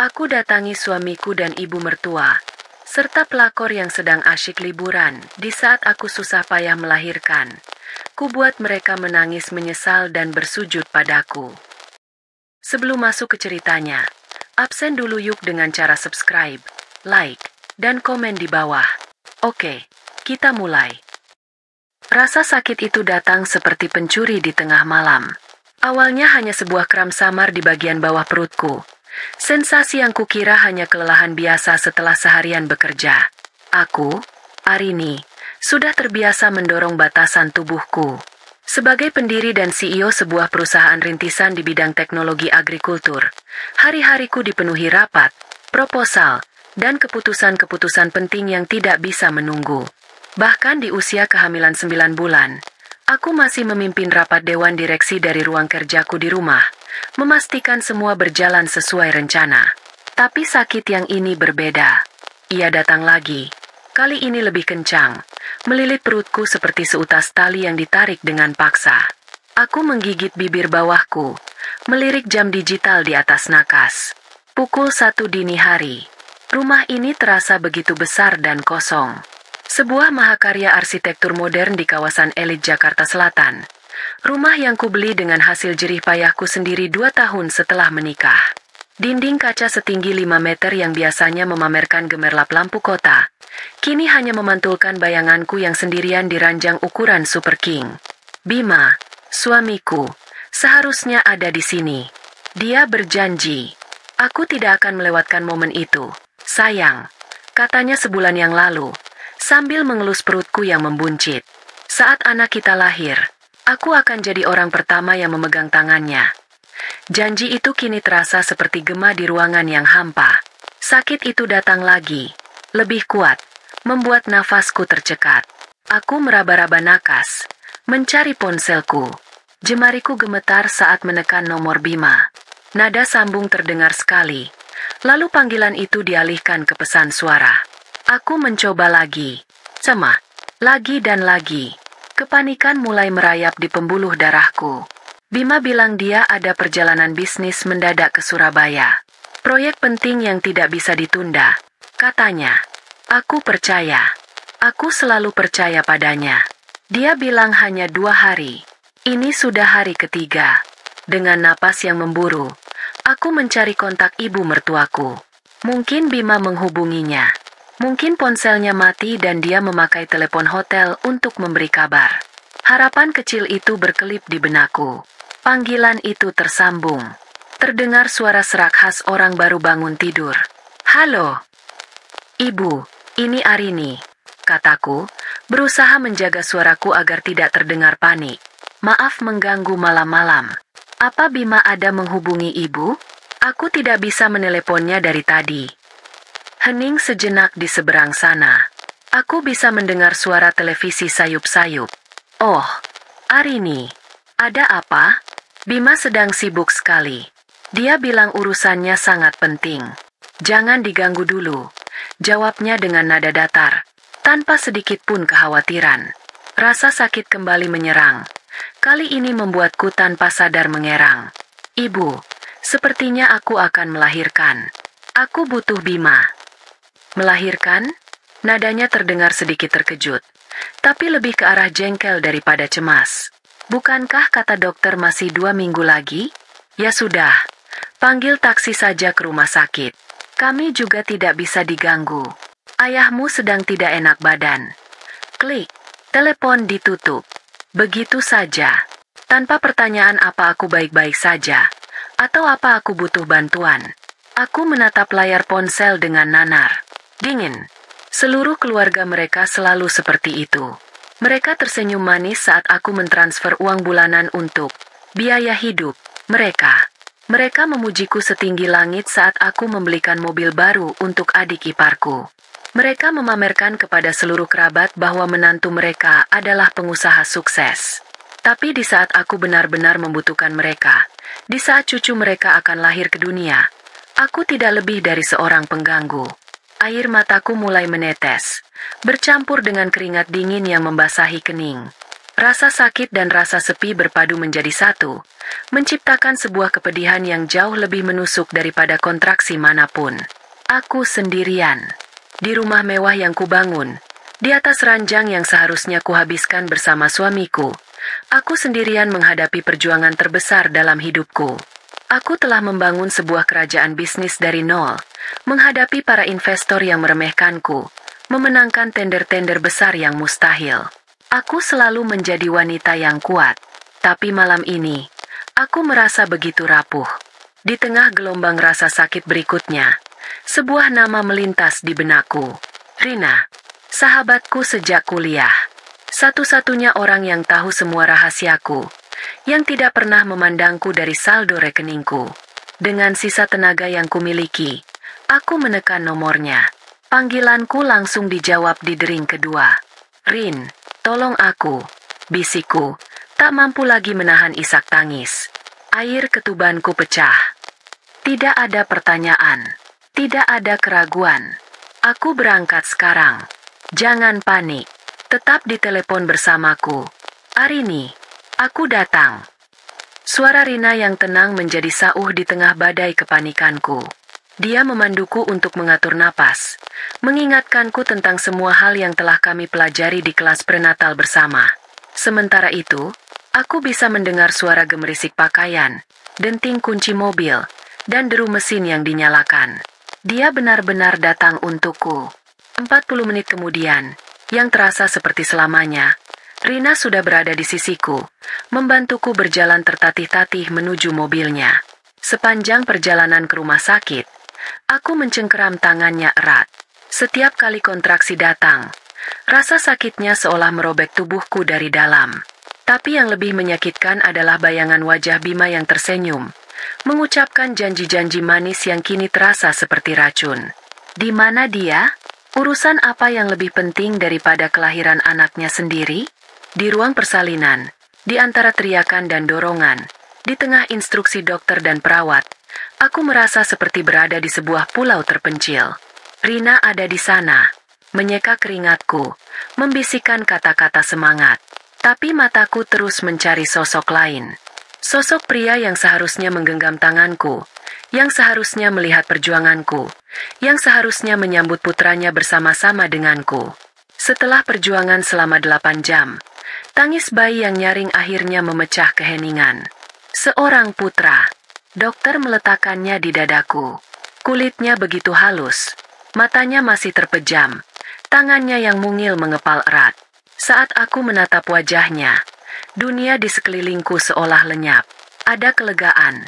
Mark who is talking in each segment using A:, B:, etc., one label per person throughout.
A: Aku datangi suamiku dan ibu mertua, serta pelakor yang sedang asyik liburan di saat aku susah payah melahirkan. Ku buat mereka menangis menyesal dan bersujud padaku. Sebelum masuk ke ceritanya, absen dulu yuk dengan cara subscribe, like, dan komen di bawah. Oke, kita mulai. Rasa sakit itu datang seperti pencuri di tengah malam. Awalnya hanya sebuah kram samar di bagian bawah perutku. Sensasi yang kukira hanya kelelahan biasa setelah seharian bekerja. Aku, Arini, sudah terbiasa mendorong batasan tubuhku. Sebagai pendiri dan CEO sebuah perusahaan rintisan di bidang teknologi agrikultur, hari-hariku dipenuhi rapat, proposal, dan keputusan-keputusan penting yang tidak bisa menunggu. Bahkan di usia kehamilan 9 bulan, aku masih memimpin rapat dewan direksi dari ruang kerjaku di rumah, memastikan semua berjalan sesuai rencana. Tapi sakit yang ini berbeda. Ia datang lagi. Kali ini lebih kencang, melilit perutku seperti seutas tali yang ditarik dengan paksa. Aku menggigit bibir bawahku, melirik jam digital di atas nakas. Pukul 1 dini hari. Rumah ini terasa begitu besar dan kosong. Sebuah mahakarya arsitektur modern di kawasan elit Jakarta Selatan. Rumah yang kubeli dengan hasil jerih payahku sendiri 2 tahun setelah menikah. Dinding kaca setinggi 5 meter yang biasanya memamerkan gemerlap lampu kota, kini hanya memantulkan bayanganku yang sendirian di ranjang ukuran Super King. Bima, suamiku, seharusnya ada di sini. Dia berjanji. Aku tidak akan melewatkan momen itu, sayang, katanya sebulan yang lalu, sambil mengelus perutku yang membuncit. Saat anak kita lahir, aku akan jadi orang pertama yang memegang tangannya. Janji itu kini terasa seperti gema di ruangan yang hampa. Sakit itu datang lagi, lebih kuat, membuat nafasku tercekat. Aku meraba-raba nakas, mencari ponselku. Jemariku gemetar saat menekan nomor Bima. Nada sambung terdengar sekali, lalu panggilan itu dialihkan ke pesan suara. Aku mencoba lagi, cemah, lagi dan lagi. Kepanikan mulai merayap di pembuluh darahku. Bima bilang dia ada perjalanan bisnis mendadak ke Surabaya. Proyek penting yang tidak bisa ditunda, katanya. Aku percaya. Aku selalu percaya padanya. Dia bilang hanya 2 hari. Ini sudah hari ketiga. Dengan napas yang memburu, aku mencari kontak ibu mertuaku. Mungkin Bima menghubunginya. Mungkin ponselnya mati dan dia memakai telepon hotel untuk memberi kabar. Harapan kecil itu berkelip di benakku. Panggilan itu tersambung. Terdengar suara serak khas orang baru bangun tidur. Halo. Ibu, ini Arini, kataku, berusaha menjaga suaraku agar tidak terdengar panik. Maaf mengganggu malam-malam. Apa Bima ada menghubungi ibu? Aku tidak bisa meneleponnya dari tadi. Hening sejenak di seberang sana. Aku bisa mendengar suara televisi sayup-sayup. Oh, Arini, ada apa? Bima sedang sibuk sekali. Dia bilang urusannya sangat penting. Jangan diganggu dulu, jawabnya dengan nada datar, tanpa sedikit pun kekhawatiran. Rasa sakit kembali menyerang. Kali ini membuatku tanpa sadar mengerang. Ibu, sepertinya aku akan melahirkan. Aku butuh Bima. Melahirkan? Nadanya terdengar sedikit terkejut, tapi lebih ke arah jengkel daripada cemas. Bukankah kata dokter masih 2 minggu lagi? Ya sudah, panggil taksi saja ke rumah sakit. Kami juga tidak bisa diganggu. Ayahmu sedang tidak enak badan. Klik, telepon ditutup. Begitu saja. Tanpa pertanyaan apa aku baik-baik saja, atau apa aku butuh bantuan. Aku menatap layar ponsel dengan nanar. Dingin. Seluruh keluarga mereka selalu seperti itu. Mereka tersenyum manis saat aku mentransfer uang bulanan untuk biaya hidup mereka. Mereka memujiku setinggi langit saat aku membelikan mobil baru untuk adik iparku. Mereka memamerkan kepada seluruh kerabat bahwa menantu mereka adalah pengusaha sukses. Tapi di saat aku benar-benar membutuhkan mereka, di saat cucu mereka akan lahir ke dunia, aku tidak lebih dari seorang pengganggu. Air mataku mulai menetes, bercampur dengan keringat dingin yang membasahi kening. Rasa sakit dan rasa sepi berpadu menjadi satu, menciptakan sebuah kepedihan yang jauh lebih menusuk daripada kontraksi manapun. Aku sendirian. Di rumah mewah yang kubangun, di atas ranjang yang seharusnya kuhabiskan bersama suamiku, aku sendirian menghadapi perjuangan terbesar dalam hidupku. Aku telah membangun sebuah kerajaan bisnis dari nol, menghadapi para investor yang meremehkanku, memenangkan tender-tender besar yang mustahil. Aku selalu menjadi wanita yang kuat, tapi malam ini, aku merasa begitu rapuh. Di tengah gelombang rasa sakit berikutnya, sebuah nama melintas di benakku. Rina, sahabatku sejak kuliah. Satu-satunya orang yang tahu semua rahasiaku, yang tidak pernah memandangku dari saldo rekeningku. Dengan sisa tenaga yang kumiliki, aku menekan nomornya. Panggilanku langsung dijawab di dering kedua. Rin, tolong aku, bisikku, tak mampu lagi menahan isak tangis. Air ketubanku pecah. Tidak ada pertanyaan, tidak ada keraguan. Aku berangkat sekarang. Jangan panik, tetap ditelepon bersamaku. Arini, aku datang. Suara Rina yang tenang menjadi sauh di tengah badai kepanikanku. Dia memanduku untuk mengatur napas, mengingatkanku tentang semua hal yang telah kami pelajari di kelas prenatal bersama. Sementara itu, aku bisa mendengar suara gemerisik pakaian, denting kunci mobil, dan deru mesin yang dinyalakan. Dia benar-benar datang untukku. 40 menit kemudian, yang terasa seperti selamanya, Rina sudah berada di sisiku, membantuku berjalan tertatih-tatih menuju mobilnya. Sepanjang perjalanan ke rumah sakit, aku mencengkeram tangannya erat. Setiap kali kontraksi datang, rasa sakitnya seolah merobek tubuhku dari dalam. Tapi yang lebih menyakitkan adalah bayangan wajah Bima yang tersenyum, mengucapkan janji-janji manis yang kini terasa seperti racun. Di mana dia? Urusan apa yang lebih penting daripada kelahiran anaknya sendiri? Di ruang persalinan, di antara teriakan dan dorongan, di tengah instruksi dokter dan perawat, aku merasa seperti berada di sebuah pulau terpencil. Rina ada di sana, menyeka keringatku, membisikkan kata-kata semangat. Tapi mataku terus mencari sosok lain. Sosok pria yang seharusnya menggenggam tanganku, yang seharusnya melihat perjuanganku, yang seharusnya menyambut putranya bersama-sama denganku. Setelah perjuangan selama 8 jam, tangis bayi yang nyaring akhirnya memecah keheningan. Seorang putra. Dokter meletakkannya di dadaku. Kulitnya begitu halus, matanya masih terpejam, tangannya yang mungil mengepal erat. Saat aku menatap wajahnya, dunia di sekelilingku seolah lenyap. Ada kelegaan,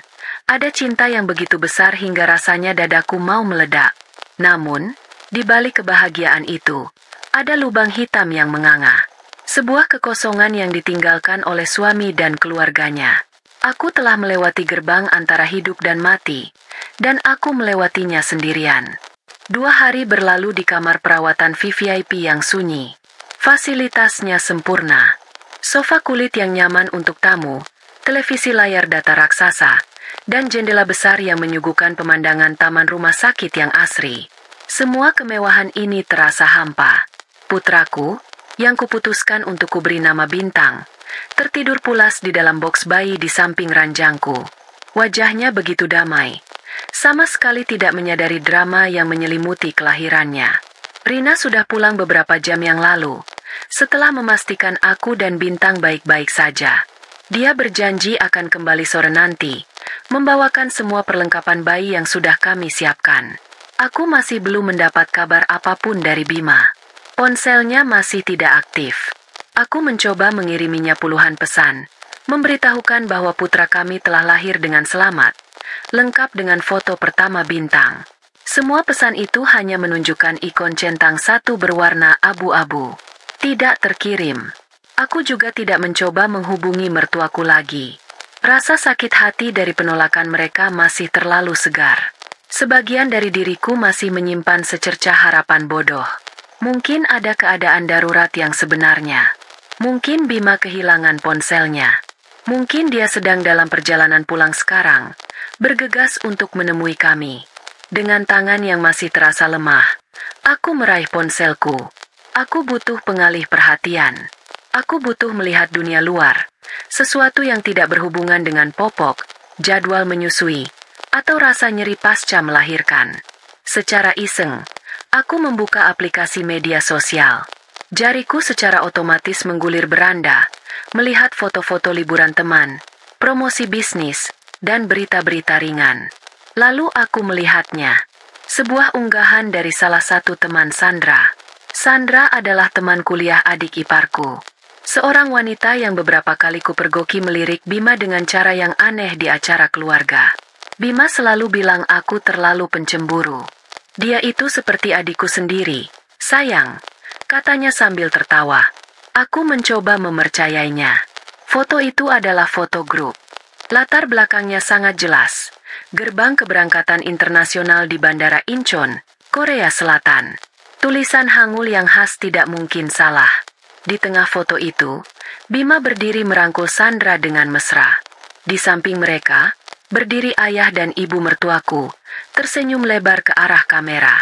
A: ada cinta yang begitu besar hingga rasanya dadaku mau meledak. Namun, di balik kebahagiaan itu, ada lubang hitam yang menganga. Sebuah kekosongan yang ditinggalkan oleh suami dan keluarganya. Aku telah melewati gerbang antara hidup dan mati, dan aku melewatinya sendirian. 2 hari berlalu di kamar perawatan VVIP yang sunyi. Fasilitasnya sempurna. Sofa kulit yang nyaman untuk tamu, televisi layar data raksasa, dan jendela besar yang menyuguhkan pemandangan taman rumah sakit yang asri. Semua kemewahan ini terasa hampa. Putraku, yang kuputuskan untuk kuberi nama Bintang, tertidur pulas di dalam boks bayi di samping ranjangku. Wajahnya begitu damai, sama sekali tidak menyadari drama yang menyelimuti kelahirannya. Rina sudah pulang beberapa jam yang lalu, setelah memastikan aku dan Bintang baik-baik saja. Dia berjanji akan kembali sore nanti, membawakan semua perlengkapan bayi yang sudah kami siapkan. Aku masih belum mendapat kabar apapun dari Bima. Ponselnya masih tidak aktif. Aku mencoba mengiriminya puluhan pesan, memberitahukan bahwa putra kami telah lahir dengan selamat, lengkap dengan foto pertama Bintang. Semua pesan itu hanya menunjukkan ikon centang 1 berwarna abu-abu. Tidak terkirim. Aku juga tidak mencoba menghubungi mertuaku lagi. Rasa sakit hati dari penolakan mereka masih terlalu segar. Sebagian dari diriku masih menyimpan secercah harapan bodoh. Mungkin ada keadaan darurat yang sebenarnya. Mungkin Bima kehilangan ponselnya. Mungkin dia sedang dalam perjalanan pulang sekarang, bergegas untuk menemui kami. Dengan tangan yang masih terasa lemah, aku meraih ponselku. Aku butuh pengalih perhatian. Aku butuh melihat dunia luar, sesuatu yang tidak berhubungan dengan popok, jadwal menyusui, atau rasa nyeri pasca melahirkan. Secara iseng, aku membuka aplikasi media sosial. Jariku secara otomatis menggulir beranda, melihat foto-foto liburan teman, promosi bisnis, dan berita-berita ringan. Lalu aku melihatnya. Sebuah unggahan dari salah satu teman Sandra. Sandra adalah teman kuliah adik iparku. Seorang wanita yang beberapa kali kupergoki melirik Bima dengan cara yang aneh di acara keluarga. Bima selalu bilang aku terlalu pencemburu. Dia itu seperti adikku sendiri. Sayang, katanya sambil tertawa. Aku mencoba mempercayainya. Foto itu adalah foto grup. Latar belakangnya sangat jelas. Gerbang keberangkatan internasional di Bandara Incheon, Korea Selatan. Tulisan Hangul yang khas tidak mungkin salah. Di tengah foto itu, Bima berdiri merangkul Sandra dengan mesra. Di samping mereka, berdiri ayah dan ibu mertuaku, tersenyum lebar ke arah kamera.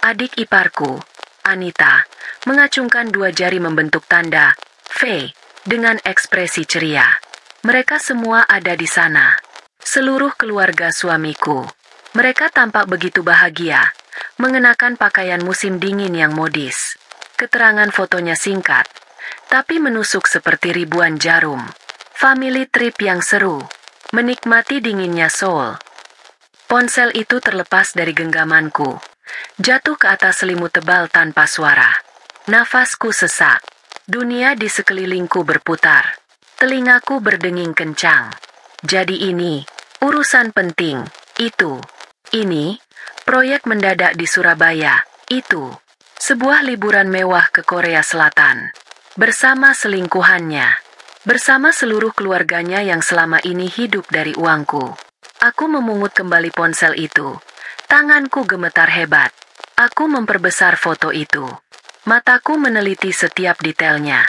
A: Adik iparku, Anita, mengacungkan dua jari membentuk tanda V dengan ekspresi ceria. Mereka semua ada di sana. Seluruh keluarga suamiku. Mereka tampak begitu bahagia, mengenakan pakaian musim dingin yang modis. Keterangan fotonya singkat, tapi menusuk seperti ribuan jarum. Family trip yang seru, menikmati dinginnya Seoul. Ponsel itu terlepas dari genggamanku, jatuh ke atas selimut tebal tanpa suara. Nafasku sesak, dunia di sekelilingku berputar, telingaku berdenging kencang. Jadi ini, urusan penting, itu. Ini, proyek mendadak di Surabaya, itu. Sebuah liburan mewah ke Korea Selatan. Bersama selingkuhannya. Bersama seluruh keluarganya yang selama ini hidup dari uangku. Aku memungut kembali ponsel itu. Tanganku gemetar hebat. Aku memperbesar foto itu. Mataku meneliti setiap detailnya.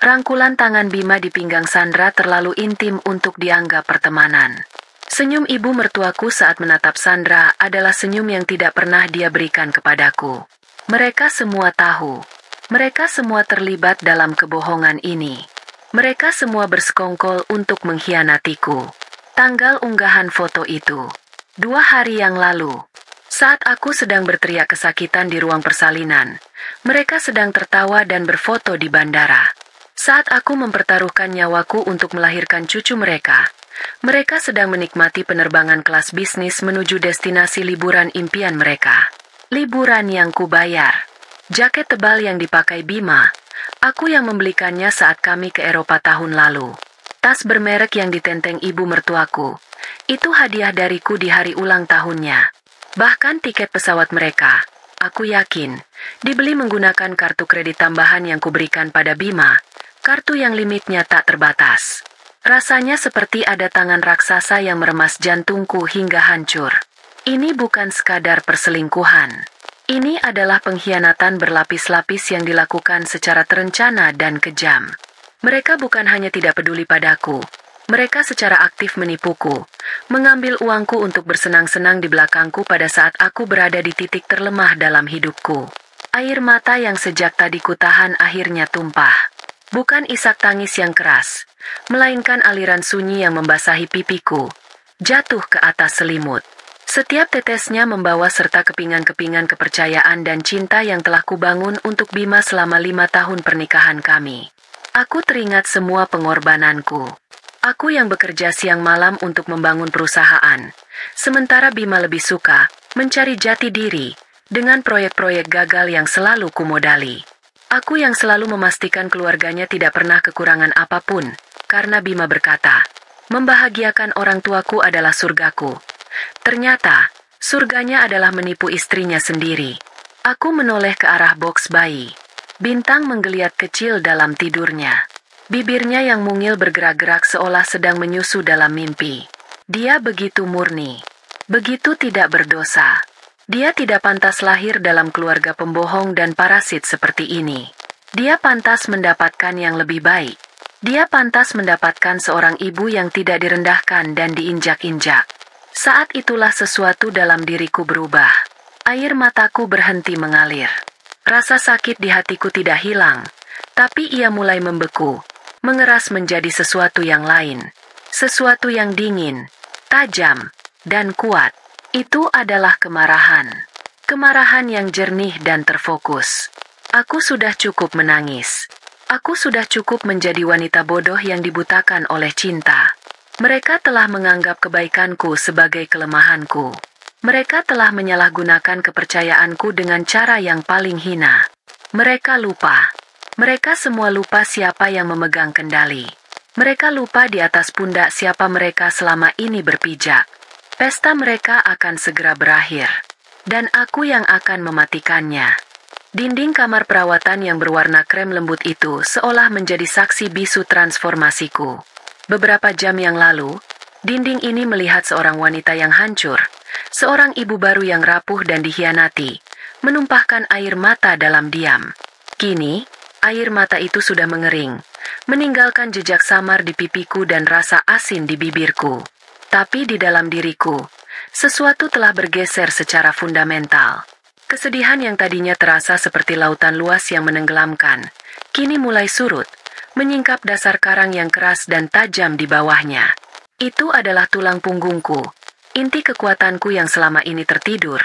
A: Rangkulan tangan Bima di pinggang Sandra terlalu intim untuk dianggap pertemanan. Senyum ibu mertuaku saat menatap Sandra adalah senyum yang tidak pernah dia berikan kepadaku. Mereka semua tahu. Mereka semua terlibat dalam kebohongan ini. Mereka semua bersekongkol untuk mengkhianatiku. Tanggal unggahan foto itu. 2 hari yang lalu. Saat aku sedang berteriak kesakitan di ruang persalinan, mereka sedang tertawa dan berfoto di bandara. Saat aku mempertaruhkan nyawaku untuk melahirkan cucu mereka, mereka sedang menikmati penerbangan kelas bisnis menuju destinasi liburan impian mereka. Liburan yang kubayar. Jaket tebal yang dipakai Bima, aku yang membelikannya saat kami ke Eropa tahun lalu. Tas bermerek yang ditenteng ibu mertuaku, itu hadiah dariku di hari ulang tahunnya. Bahkan tiket pesawat mereka, aku yakin, dibeli menggunakan kartu kredit tambahan yang kuberikan pada Bima, kartu yang limitnya tak terbatas. Rasanya seperti ada tangan raksasa yang meremas jantungku hingga hancur. Ini bukan sekadar perselingkuhan. Ini adalah pengkhianatan berlapis-lapis yang dilakukan secara terencana dan kejam. Mereka bukan hanya tidak peduli padaku, mereka secara aktif menipuku, mengambil uangku untuk bersenang-senang di belakangku pada saat aku berada di titik terlemah dalam hidupku. Air mata yang sejak tadi kutahan akhirnya tumpah. Bukan isak tangis yang keras, melainkan aliran sunyi yang membasahi pipiku, jatuh ke atas selimut. Setiap tetesnya membawa serta kepingan-kepingan kepercayaan dan cinta yang telah kubangun untuk Bima selama 5 tahun pernikahan kami. Aku teringat semua pengorbananku. Aku yang bekerja siang malam untuk membangun perusahaan, sementara Bima lebih suka mencari jati diri dengan proyek-proyek gagal yang selalu kumodali. Aku yang selalu memastikan keluarganya tidak pernah kekurangan apapun, karena Bima berkata, membahagiakan orang tuaku adalah surgaku. Ternyata, surganya adalah menipu istrinya sendiri. Aku menoleh ke arah box bayi. Bintang menggeliat kecil dalam tidurnya. Bibirnya yang mungil bergerak-gerak seolah sedang menyusu dalam mimpi. Dia begitu murni, begitu tidak berdosa. Dia tidak pantas lahir dalam keluarga pembohong dan parasit seperti ini. Dia pantas mendapatkan yang lebih baik. Dia pantas mendapatkan seorang ibu yang tidak direndahkan dan diinjak-injak. Saat itulah sesuatu dalam diriku berubah. Air mataku berhenti mengalir. Rasa sakit di hatiku tidak hilang, Tapi ia mulai membeku, mengeras menjadi sesuatu yang lain. Sesuatu yang dingin, tajam, dan kuat. Itu adalah kemarahan. Kemarahan yang jernih dan terfokus. Aku sudah cukup menangis. Aku sudah cukup menjadi wanita bodoh yang dibutakan oleh cinta. Mereka telah menganggap kebaikanku sebagai kelemahanku. Mereka telah menyalahgunakan kepercayaanku dengan cara yang paling hina. Mereka lupa. Mereka semua lupa siapa yang memegang kendali. Mereka lupa di atas pundak siapa mereka selama ini berpijak. Pesta mereka akan segera berakhir. Dan aku yang akan mematikannya. Dinding kamar perawatan yang berwarna krem lembut itu seolah menjadi saksi bisu transformasiku. Beberapa jam yang lalu, dinding ini melihat seorang wanita yang hancur, seorang ibu baru yang rapuh dan dikhianati, menumpahkan air mata dalam diam. Kini, air mata itu sudah mengering, meninggalkan jejak samar di pipiku dan rasa asin di bibirku. Tapi di dalam diriku, sesuatu telah bergeser secara fundamental. Kesedihan yang tadinya terasa seperti lautan luas yang menenggelamkan, kini mulai surut, menyingkap dasar karang yang keras dan tajam di bawahnya. Itu adalah tulang punggungku, inti kekuatanku yang selama ini tertidur,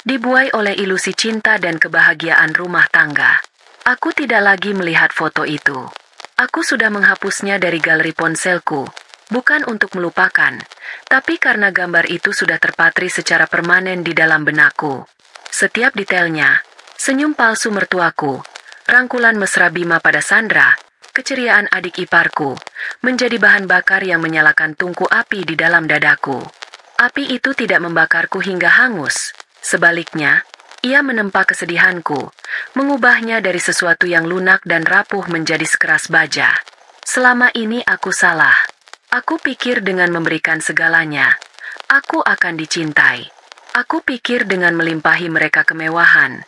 A: dibuai oleh ilusi cinta dan kebahagiaan rumah tangga. Aku tidak lagi melihat foto itu. Aku sudah menghapusnya dari galeri ponselku, bukan untuk melupakan, tapi karena gambar itu sudah terpatri secara permanen di dalam benakku. Setiap detailnya, senyum palsu mertuaku, rangkulan mesra Bima pada Sandra, keceriaan adik iparku, menjadi bahan bakar yang menyalakan tungku api di dalam dadaku. Api itu tidak membakarku hingga hangus. Sebaliknya, ia menempa kesedihanku, mengubahnya dari sesuatu yang lunak dan rapuh menjadi sekeras baja. Selama ini aku salah. Aku pikir dengan memberikan segalanya, aku akan dicintai. Aku pikir dengan melimpahi mereka kemewahan,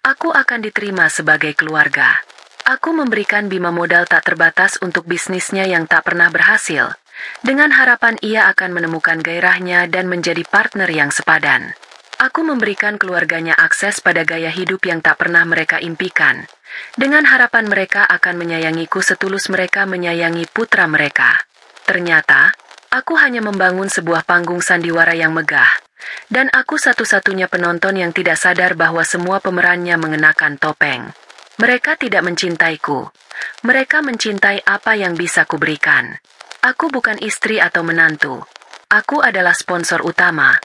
A: aku akan diterima sebagai keluarga. Aku memberikan Bima modal tak terbatas untuk bisnisnya yang tak pernah berhasil, dengan harapan ia akan menemukan gairahnya dan menjadi partner yang sepadan. Aku memberikan keluarganya akses pada gaya hidup yang tak pernah mereka impikan, dengan harapan mereka akan menyayangiku setulus mereka menyayangi putra mereka. Ternyata, aku hanya membangun sebuah panggung sandiwara yang megah, dan aku satu-satunya penonton yang tidak sadar bahwa semua pemerannya mengenakan topeng. Mereka tidak mencintaiku. Mereka mencintai apa yang bisa kuberikan. Aku bukan istri atau menantu. Aku adalah sponsor utama.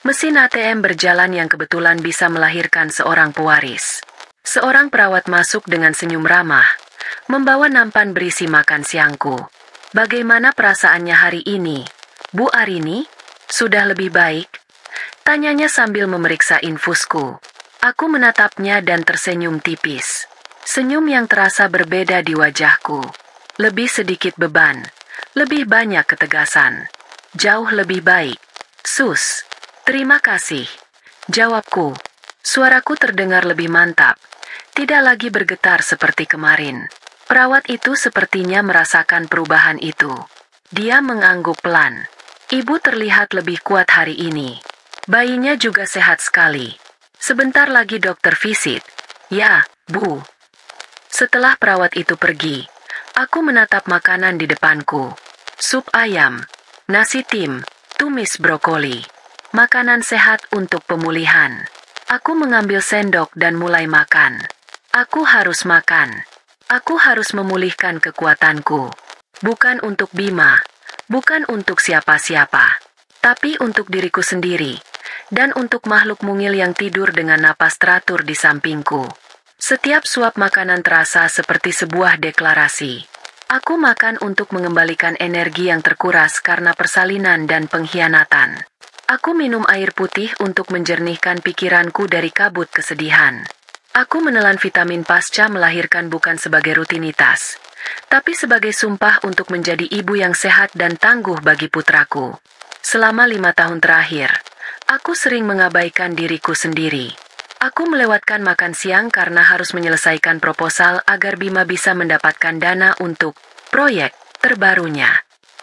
A: Mesin ATM berjalan yang kebetulan bisa melahirkan seorang pewaris. Seorang perawat masuk dengan senyum ramah, membawa nampan berisi makan siangku. Bagaimana perasaannya hari ini, Bu Arini? Sudah lebih baik? Tanyanya sambil memeriksa infusku. Aku menatapnya dan tersenyum tipis. Senyum yang terasa berbeda di wajahku. Lebih sedikit beban. Lebih banyak ketegasan. Jauh lebih baik. Sus. Terima kasih. Jawabku. Suaraku terdengar lebih mantap. Tidak lagi bergetar seperti kemarin. Perawat itu sepertinya merasakan perubahan itu. Dia mengangguk pelan. Ibu terlihat lebih kuat hari ini. Bayinya juga sehat sekali. Sebentar lagi dokter visit. Ya, Bu. Setelah perawat itu pergi, aku menatap makanan di depanku. Sup ayam, nasi tim, tumis brokoli. Makanan sehat untuk pemulihan. Aku mengambil sendok dan mulai makan. Aku harus makan. Aku harus memulihkan kekuatanku. Bukan untuk Bima, bukan untuk siapa-siapa, tapi untuk diriku sendiri, dan untuk makhluk mungil yang tidur dengan napas teratur di sampingku. Setiap suap makanan terasa seperti sebuah deklarasi. Aku makan untuk mengembalikan energi yang terkuras karena persalinan dan pengkhianatan. Aku minum air putih untuk menjernihkan pikiranku dari kabut kesedihan. Aku menelan vitamin pasca melahirkan bukan sebagai rutinitas, tapi sebagai sumpah untuk menjadi ibu yang sehat dan tangguh bagi putraku. Selama 5 tahun terakhir, aku sering mengabaikan diriku sendiri. Aku melewatkan makan siang karena harus menyelesaikan proposal agar Bima bisa mendapatkan dana untuk proyek terbarunya.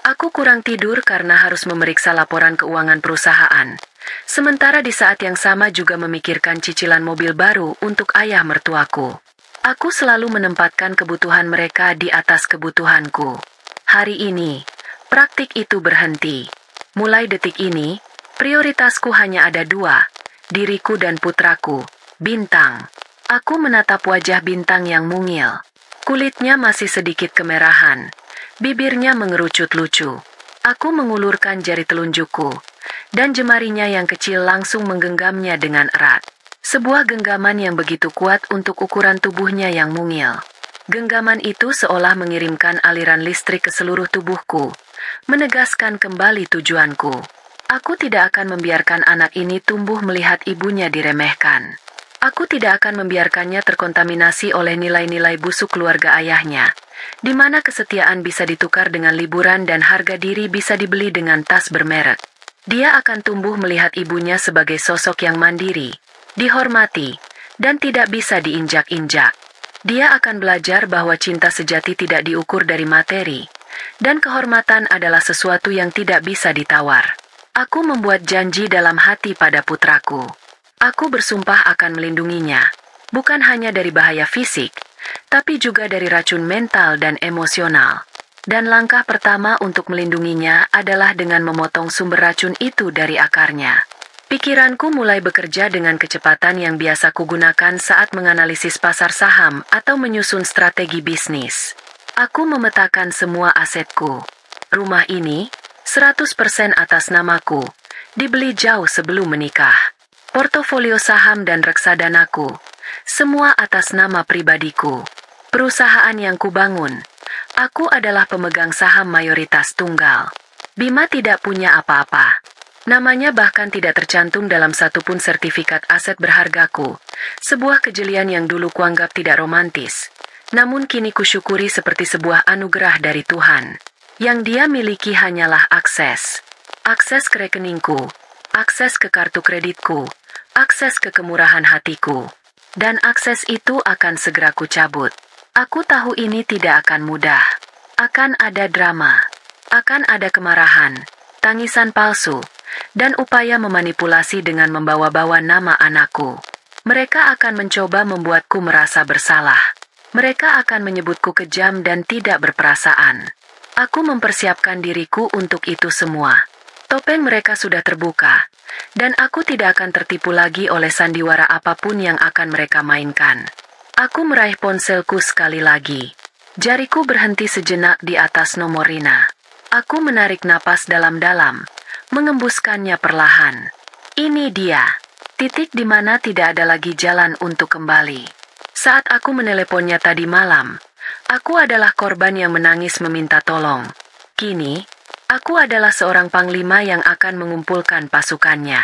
A: Aku kurang tidur karena harus memeriksa laporan keuangan perusahaan. Sementara di saat yang sama juga memikirkan cicilan mobil baru untuk ayah mertuaku. Aku selalu menempatkan kebutuhan mereka di atas kebutuhanku. Hari ini, praktik itu berhenti. Mulai detik ini, prioritasku hanya ada dua, diriku dan putraku, Bintang. Aku menatap wajah Bintang yang mungil. Kulitnya masih sedikit kemerahan. Bibirnya mengerucut lucu. Aku mengulurkan jari telunjukku, dan jemarinya yang kecil langsung menggenggamnya dengan erat. Sebuah genggaman yang begitu kuat untuk ukuran tubuhnya yang mungil. Genggaman itu seolah mengirimkan aliran listrik ke seluruh tubuhku, menegaskan kembali tujuanku. Aku tidak akan membiarkan anak ini tumbuh melihat ibunya diremehkan. Aku tidak akan membiarkannya terkontaminasi oleh nilai-nilai busuk keluarga ayahnya, di mana kesetiaan bisa ditukar dengan liburan dan harga diri bisa dibeli dengan tas bermerek. Dia akan tumbuh melihat ibunya sebagai sosok yang mandiri, dihormati, dan tidak bisa diinjak-injak. Dia akan belajar bahwa cinta sejati tidak diukur dari materi, dan kehormatan adalah sesuatu yang tidak bisa ditawar. Aku membuat janji dalam hati pada putraku. Aku bersumpah akan melindunginya, bukan hanya dari bahaya fisik, tapi juga dari racun mental dan emosional. Dan langkah pertama untuk melindunginya adalah dengan memotong sumber racun itu dari akarnya. Pikiranku mulai bekerja dengan kecepatan yang biasa kugunakan saat menganalisis pasar saham atau menyusun strategi bisnis. Aku memetakan semua asetku. Rumah ini, 100% atas namaku, dibeli jauh sebelum menikah. Portofolio saham dan reksadanaku, semua atas nama pribadiku. Perusahaan yang kubangun, aku adalah pemegang saham mayoritas tunggal. Bima tidak punya apa-apa. Namanya bahkan tidak tercantum dalam satupun sertifikat aset berhargaku. Sebuah kejelian yang dulu kuanggap tidak romantis. Namun kini kusyukuri seperti sebuah anugerah dari Tuhan. Yang dia miliki hanyalah akses. Akses ke rekeningku, akses ke kartu kreditku, akses ke kemurahan hatiku. Dan akses itu akan segera kucabut. Aku tahu ini tidak akan mudah. Akan ada drama. Akan ada kemarahan, tangisan palsu, dan upaya memanipulasi dengan membawa-bawa nama anakku. Mereka akan mencoba membuatku merasa bersalah. Mereka akan menyebutku kejam dan tidak berperasaan. Aku mempersiapkan diriku untuk itu semua. Topeng mereka sudah terbuka, dan aku tidak akan tertipu lagi oleh sandiwara apapun yang akan mereka mainkan. Aku meraih ponselku sekali lagi. Jariku berhenti sejenak di atas nomor Rina. Aku menarik napas dalam-dalam, mengembuskannya perlahan. Ini dia, titik di mana tidak ada lagi jalan untuk kembali. Saat aku meneleponnya tadi malam, aku adalah korban yang menangis meminta tolong. Kini, aku adalah seorang panglima yang akan mengumpulkan pasukannya.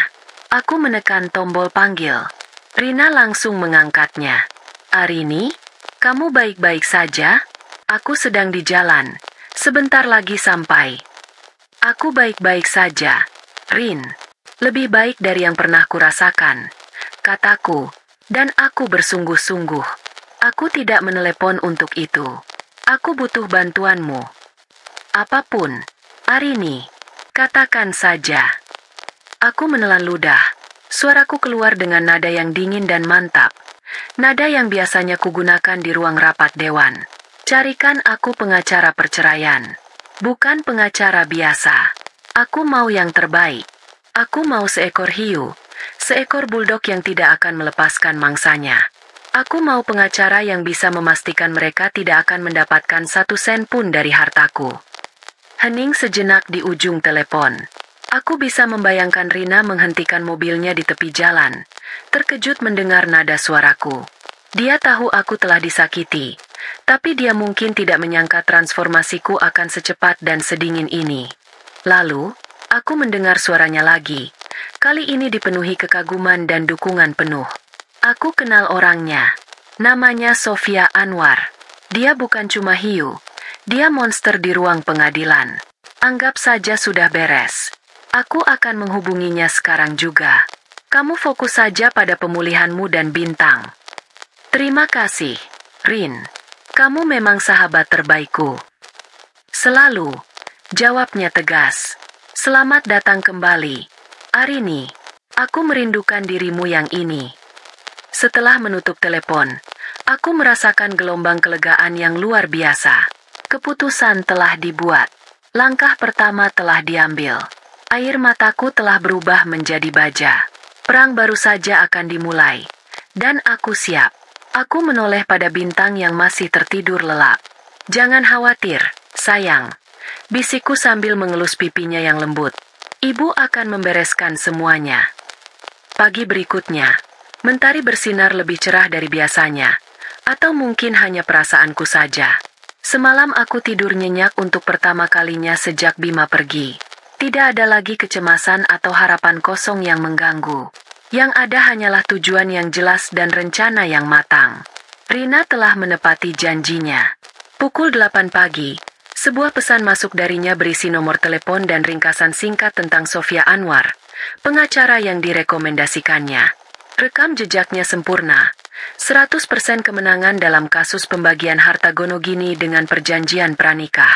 A: Aku menekan tombol panggil. Rina langsung mengangkatnya. "Arini, kamu baik-baik saja? Aku sedang di jalan. Sebentar lagi sampai." "Aku baik-baik saja, Rin. Lebih baik dari yang pernah kurasakan," kataku, dan aku bersungguh-sungguh. Aku tidak menelepon untuk itu. Aku butuh bantuanmu. Apapun, Arini, katakan saja. Aku menelan ludah. Suaraku keluar dengan nada yang dingin dan mantap. Nada yang biasanya kugunakan di ruang rapat dewan. Carikan aku pengacara perceraian. Bukan pengacara biasa. Aku mau yang terbaik. Aku mau seekor hiu. Seekor buldog yang tidak akan melepaskan mangsanya. Aku mau pengacara yang bisa memastikan mereka tidak akan mendapatkan 1 sen pun dari hartaku. Hening sejenak di ujung telepon. Aku bisa membayangkan Rina menghentikan mobilnya di tepi jalan. Terkejut mendengar nada suaraku. Dia tahu aku telah disakiti. Tapi dia mungkin tidak menyangka transformasiku akan secepat dan sedingin ini. Lalu, aku mendengar suaranya lagi. Kali ini dipenuhi kekaguman dan dukungan penuh. Aku kenal orangnya. Namanya Sofia Anwar. Dia bukan cuma hiu. Dia monster di ruang pengadilan. Anggap saja sudah beres. Aku akan menghubunginya sekarang juga. Kamu fokus saja pada pemulihanmu dan Bintang. Terima kasih, Rin. Kamu memang sahabat terbaikku. Selalu, jawabnya tegas. Selamat datang kembali, Arini. Aku merindukan dirimu yang ini. Setelah menutup telepon, Aku merasakan gelombang kelegaan yang luar biasa. Keputusan telah dibuat. Langkah pertama telah diambil. Air mataku telah berubah menjadi baja. Perang baru saja akan dimulai. Dan aku siap. Aku menoleh pada bintang yang masih tertidur lelap. "Jangan khawatir, sayang," bisikku sambil mengelus pipinya yang lembut. "Ibu akan membereskan semuanya." Pagi berikutnya, mentari bersinar lebih cerah dari biasanya. Atau mungkin hanya perasaanku saja. Semalam aku tidur nyenyak untuk pertama kalinya sejak Bima pergi. Tidak ada lagi kecemasan atau harapan kosong yang mengganggu. Yang ada hanyalah tujuan yang jelas dan rencana yang matang. Rina telah menepati janjinya. Pukul 8 pagi, sebuah pesan masuk darinya berisi nomor telepon dan ringkasan singkat tentang Sofia Anwar, pengacara yang direkomendasikannya. Rekam jejaknya sempurna. 100% kemenangan dalam kasus pembagian harta Gonogini dengan perjanjian pranikah.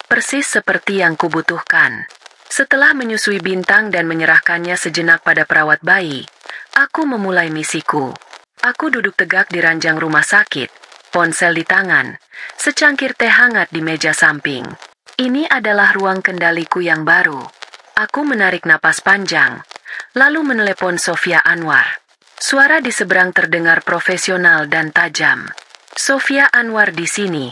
A: Persis seperti yang kubutuhkan. Setelah menyusui bintang dan menyerahkannya sejenak pada perawat bayi, aku memulai misiku. Aku duduk tegak di ranjang rumah sakit, ponsel di tangan, secangkir teh hangat di meja samping. Ini adalah ruang kendaliku yang baru. Aku menarik napas panjang, lalu menelepon Sofia Anwar. Suara di seberang terdengar profesional dan tajam. "Sofia Anwar di sini."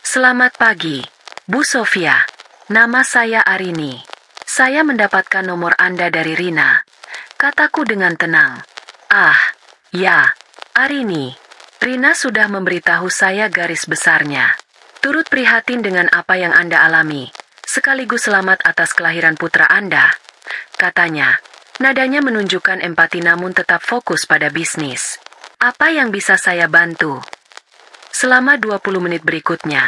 A: "Selamat pagi, Bu Sofia. Nama saya Arini. Saya mendapatkan nomor Anda dari Rina," kataku dengan tenang. "Ah, ya, Arini. Rina sudah memberitahu saya garis besarnya. Turut prihatin dengan apa yang Anda alami, sekaligus selamat atas kelahiran putra Anda," katanya. Nadanya menunjukkan empati namun tetap fokus pada bisnis. "Apa yang bisa saya bantu?" Selama 20 menit berikutnya,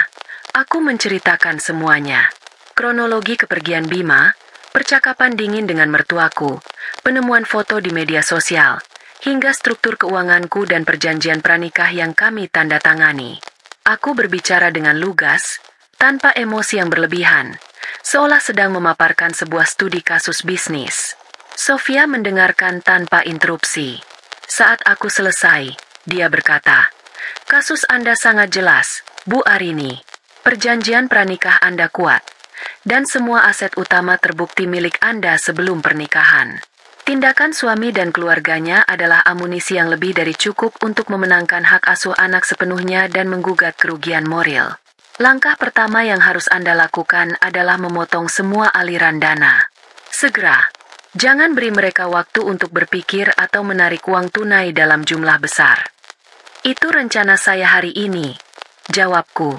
A: aku menceritakan semuanya. Kronologi kepergian Bima, percakapan dingin dengan mertuaku, penemuan foto di media sosial, hingga struktur keuanganku dan perjanjian pranikah yang kami tanda tangani. Aku berbicara dengan lugas, tanpa emosi yang berlebihan, seolah sedang memaparkan sebuah studi kasus bisnis. Sofia mendengarkan tanpa interupsi. Saat aku selesai, dia berkata, "Kasus Anda sangat jelas, Bu Arini. Perjanjian pranikah Anda kuat, dan semua aset utama terbukti milik Anda sebelum pernikahan. Tindakan suami dan keluarganya adalah amunisi yang lebih dari cukup untuk memenangkan hak asuh anak sepenuhnya dan menggugat kerugian moral. Langkah pertama yang harus Anda lakukan adalah memotong semua aliran dana. Segera. Jangan beri mereka waktu untuk berpikir atau menarik uang tunai dalam jumlah besar." "Itu rencana saya hari ini," jawabku.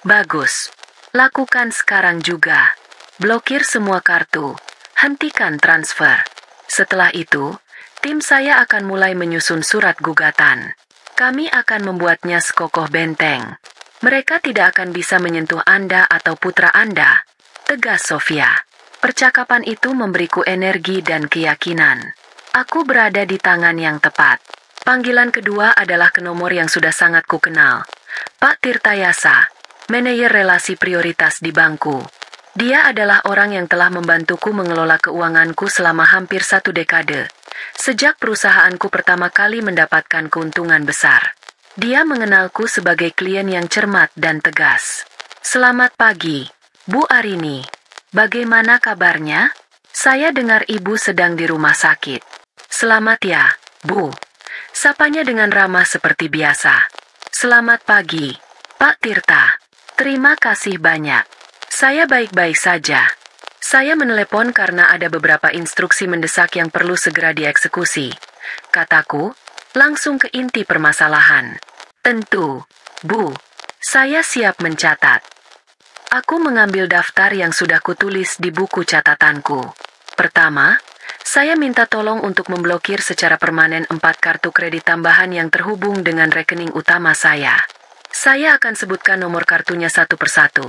A: "Bagus. Lakukan sekarang juga. Blokir semua kartu. Hentikan transfer. Setelah itu, tim saya akan mulai menyusun surat gugatan. Kami akan membuatnya sekokoh benteng. Mereka tidak akan bisa menyentuh Anda atau putra Anda," tegas Sofia. Percakapan itu memberiku energi dan keyakinan. Aku berada di tangan yang tepat. Panggilan kedua adalah ke nomor yang sudah sangat kukenal. Pak Tirtayasa, manajer relasi prioritas di bankku. Dia adalah orang yang telah membantuku mengelola keuanganku selama hampir 1 dekade. Sejak perusahaanku pertama kali mendapatkan keuntungan besar. Dia mengenalku sebagai klien yang cermat dan tegas. "Selamat pagi, Bu Arini. Bagaimana kabarnya? Saya dengar Ibu sedang di rumah sakit." "Selamat ya, Bu." Sapanya dengan ramah seperti biasa. "Selamat pagi, Pak Tirta. Terima kasih banyak. Saya baik-baik saja. Saya menelepon karena ada beberapa instruksi mendesak yang perlu segera dieksekusi," kataku, langsung ke inti permasalahan. "Tentu, Bu. Saya siap mencatat." Aku mengambil daftar yang sudah kutulis di buku catatanku. Pertama, saya minta tolong untuk memblokir secara permanen 4 kartu kredit tambahan yang terhubung dengan rekening utama saya. Saya akan sebutkan nomor kartunya satu persatu.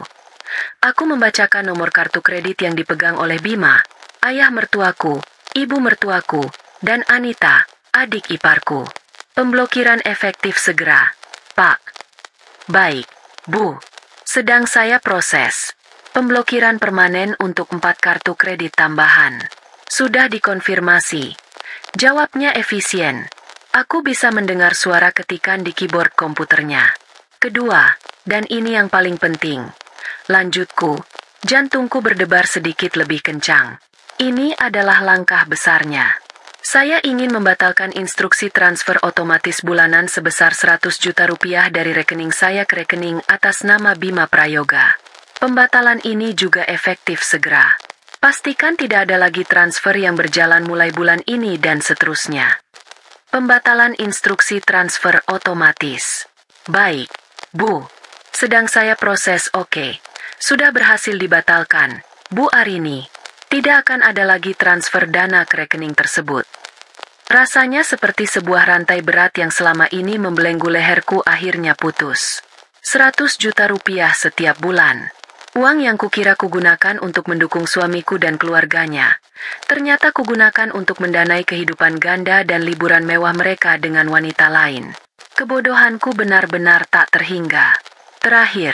A: Aku membacakan nomor kartu kredit yang dipegang oleh Bima, ayah mertuaku, ibu mertuaku, dan Anita, adik iparku. "Pemblokiran efektif segera, Pak." "Baik, Bu. Sedang saya proses. Pemblokiran permanen untuk 4 kartu kredit tambahan. Sudah dikonfirmasi." Jawabnya efisien. Aku bisa mendengar suara ketikan di keyboard komputernya. Kedua, dan ini yang paling penting, lanjutku, jantungku berdebar sedikit lebih kencang. Ini adalah langkah besarnya. Saya ingin membatalkan instruksi transfer otomatis bulanan sebesar 100 juta rupiah dari rekening saya ke rekening atas nama Bima Prayoga. Pembatalan ini juga efektif segera. Pastikan tidak ada lagi transfer yang berjalan mulai bulan ini dan seterusnya. Pembatalan instruksi transfer otomatis. Baik, Bu. Sedang saya proses. Oke. Sudah berhasil dibatalkan, Bu Arini. Tidak akan ada lagi transfer dana ke rekening tersebut. Rasanya seperti sebuah rantai berat yang selama ini membelenggu leherku akhirnya putus. 100 juta rupiah setiap bulan. Uang yang kukira kugunakan untuk mendukung suamiku dan keluarganya, ternyata kugunakan untuk mendanai kehidupan ganda dan liburan mewah mereka dengan wanita lain. Kebodohanku benar-benar tak terhingga. Terakhir,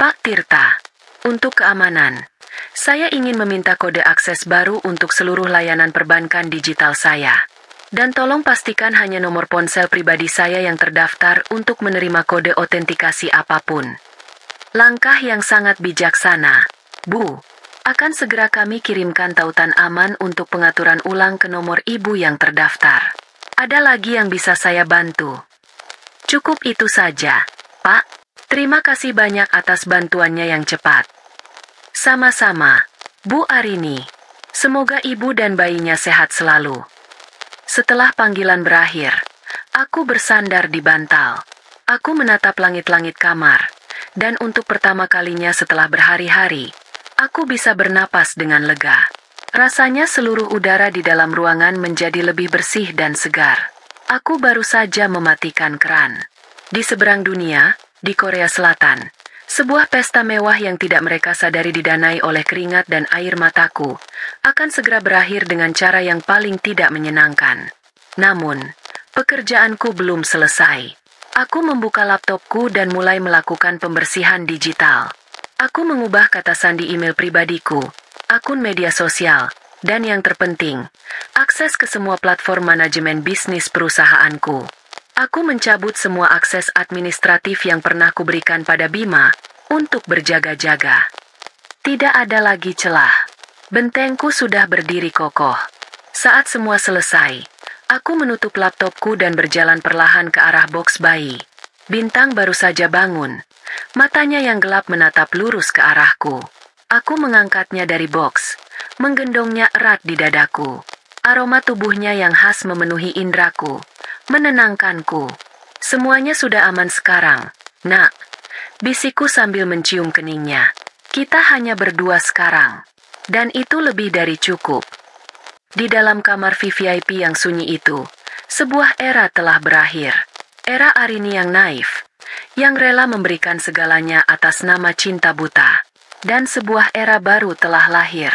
A: Pak Tirta, untuk keamanan, saya ingin meminta kode akses baru untuk seluruh layanan perbankan digital saya. Dan tolong pastikan hanya nomor ponsel pribadi saya yang terdaftar untuk menerima kode otentikasi apapun. Langkah yang sangat bijaksana, Bu. Akan segera kami kirimkan tautan aman untuk pengaturan ulang ke nomor Ibu yang terdaftar. Ada lagi yang bisa saya bantu? Cukup itu saja, Pak. Terima kasih banyak atas bantuannya yang cepat. Sama-sama, Bu Arini. Semoga ibu dan bayinya sehat selalu. Setelah panggilan berakhir, aku bersandar di bantal. Aku menatap langit-langit kamar. Dan untuk pertama kalinya setelah berhari-hari, aku bisa bernapas dengan lega. Rasanya seluruh udara di dalam ruangan menjadi lebih bersih dan segar. Aku baru saja mematikan keran. Di seberang dunia, di Korea Selatan, sebuah pesta mewah yang tidak mereka sadari didanai oleh keringat dan air mataku, akan segera berakhir dengan cara yang paling tidak menyenangkan. Namun, pekerjaanku belum selesai. Aku membuka laptopku dan mulai melakukan pembersihan digital. Aku mengubah kata sandi email pribadiku, akun media sosial, dan yang terpenting, akses ke semua platform manajemen bisnis perusahaanku. Aku mencabut semua akses administratif yang pernah kuberikan pada Bima untuk berjaga-jaga. Tidak ada lagi celah. Bentengku sudah berdiri kokoh. Saat semua selesai, aku menutup laptopku dan berjalan perlahan ke arah box bayi. Bintang baru saja bangun. Matanya yang gelap menatap lurus ke arahku. Aku mengangkatnya dari box, menggendongnya erat di dadaku. Aroma tubuhnya yang khas memenuhi indraku, menenangkanku. Semuanya sudah aman sekarang, Nak. Bisikku sambil mencium keningnya. Kita hanya berdua sekarang. Dan itu lebih dari cukup. Di dalam kamar VVIP yang sunyi itu, sebuah era telah berakhir. Era Arini yang naif, yang rela memberikan segalanya atas nama cinta buta. Dan sebuah era baru telah lahir.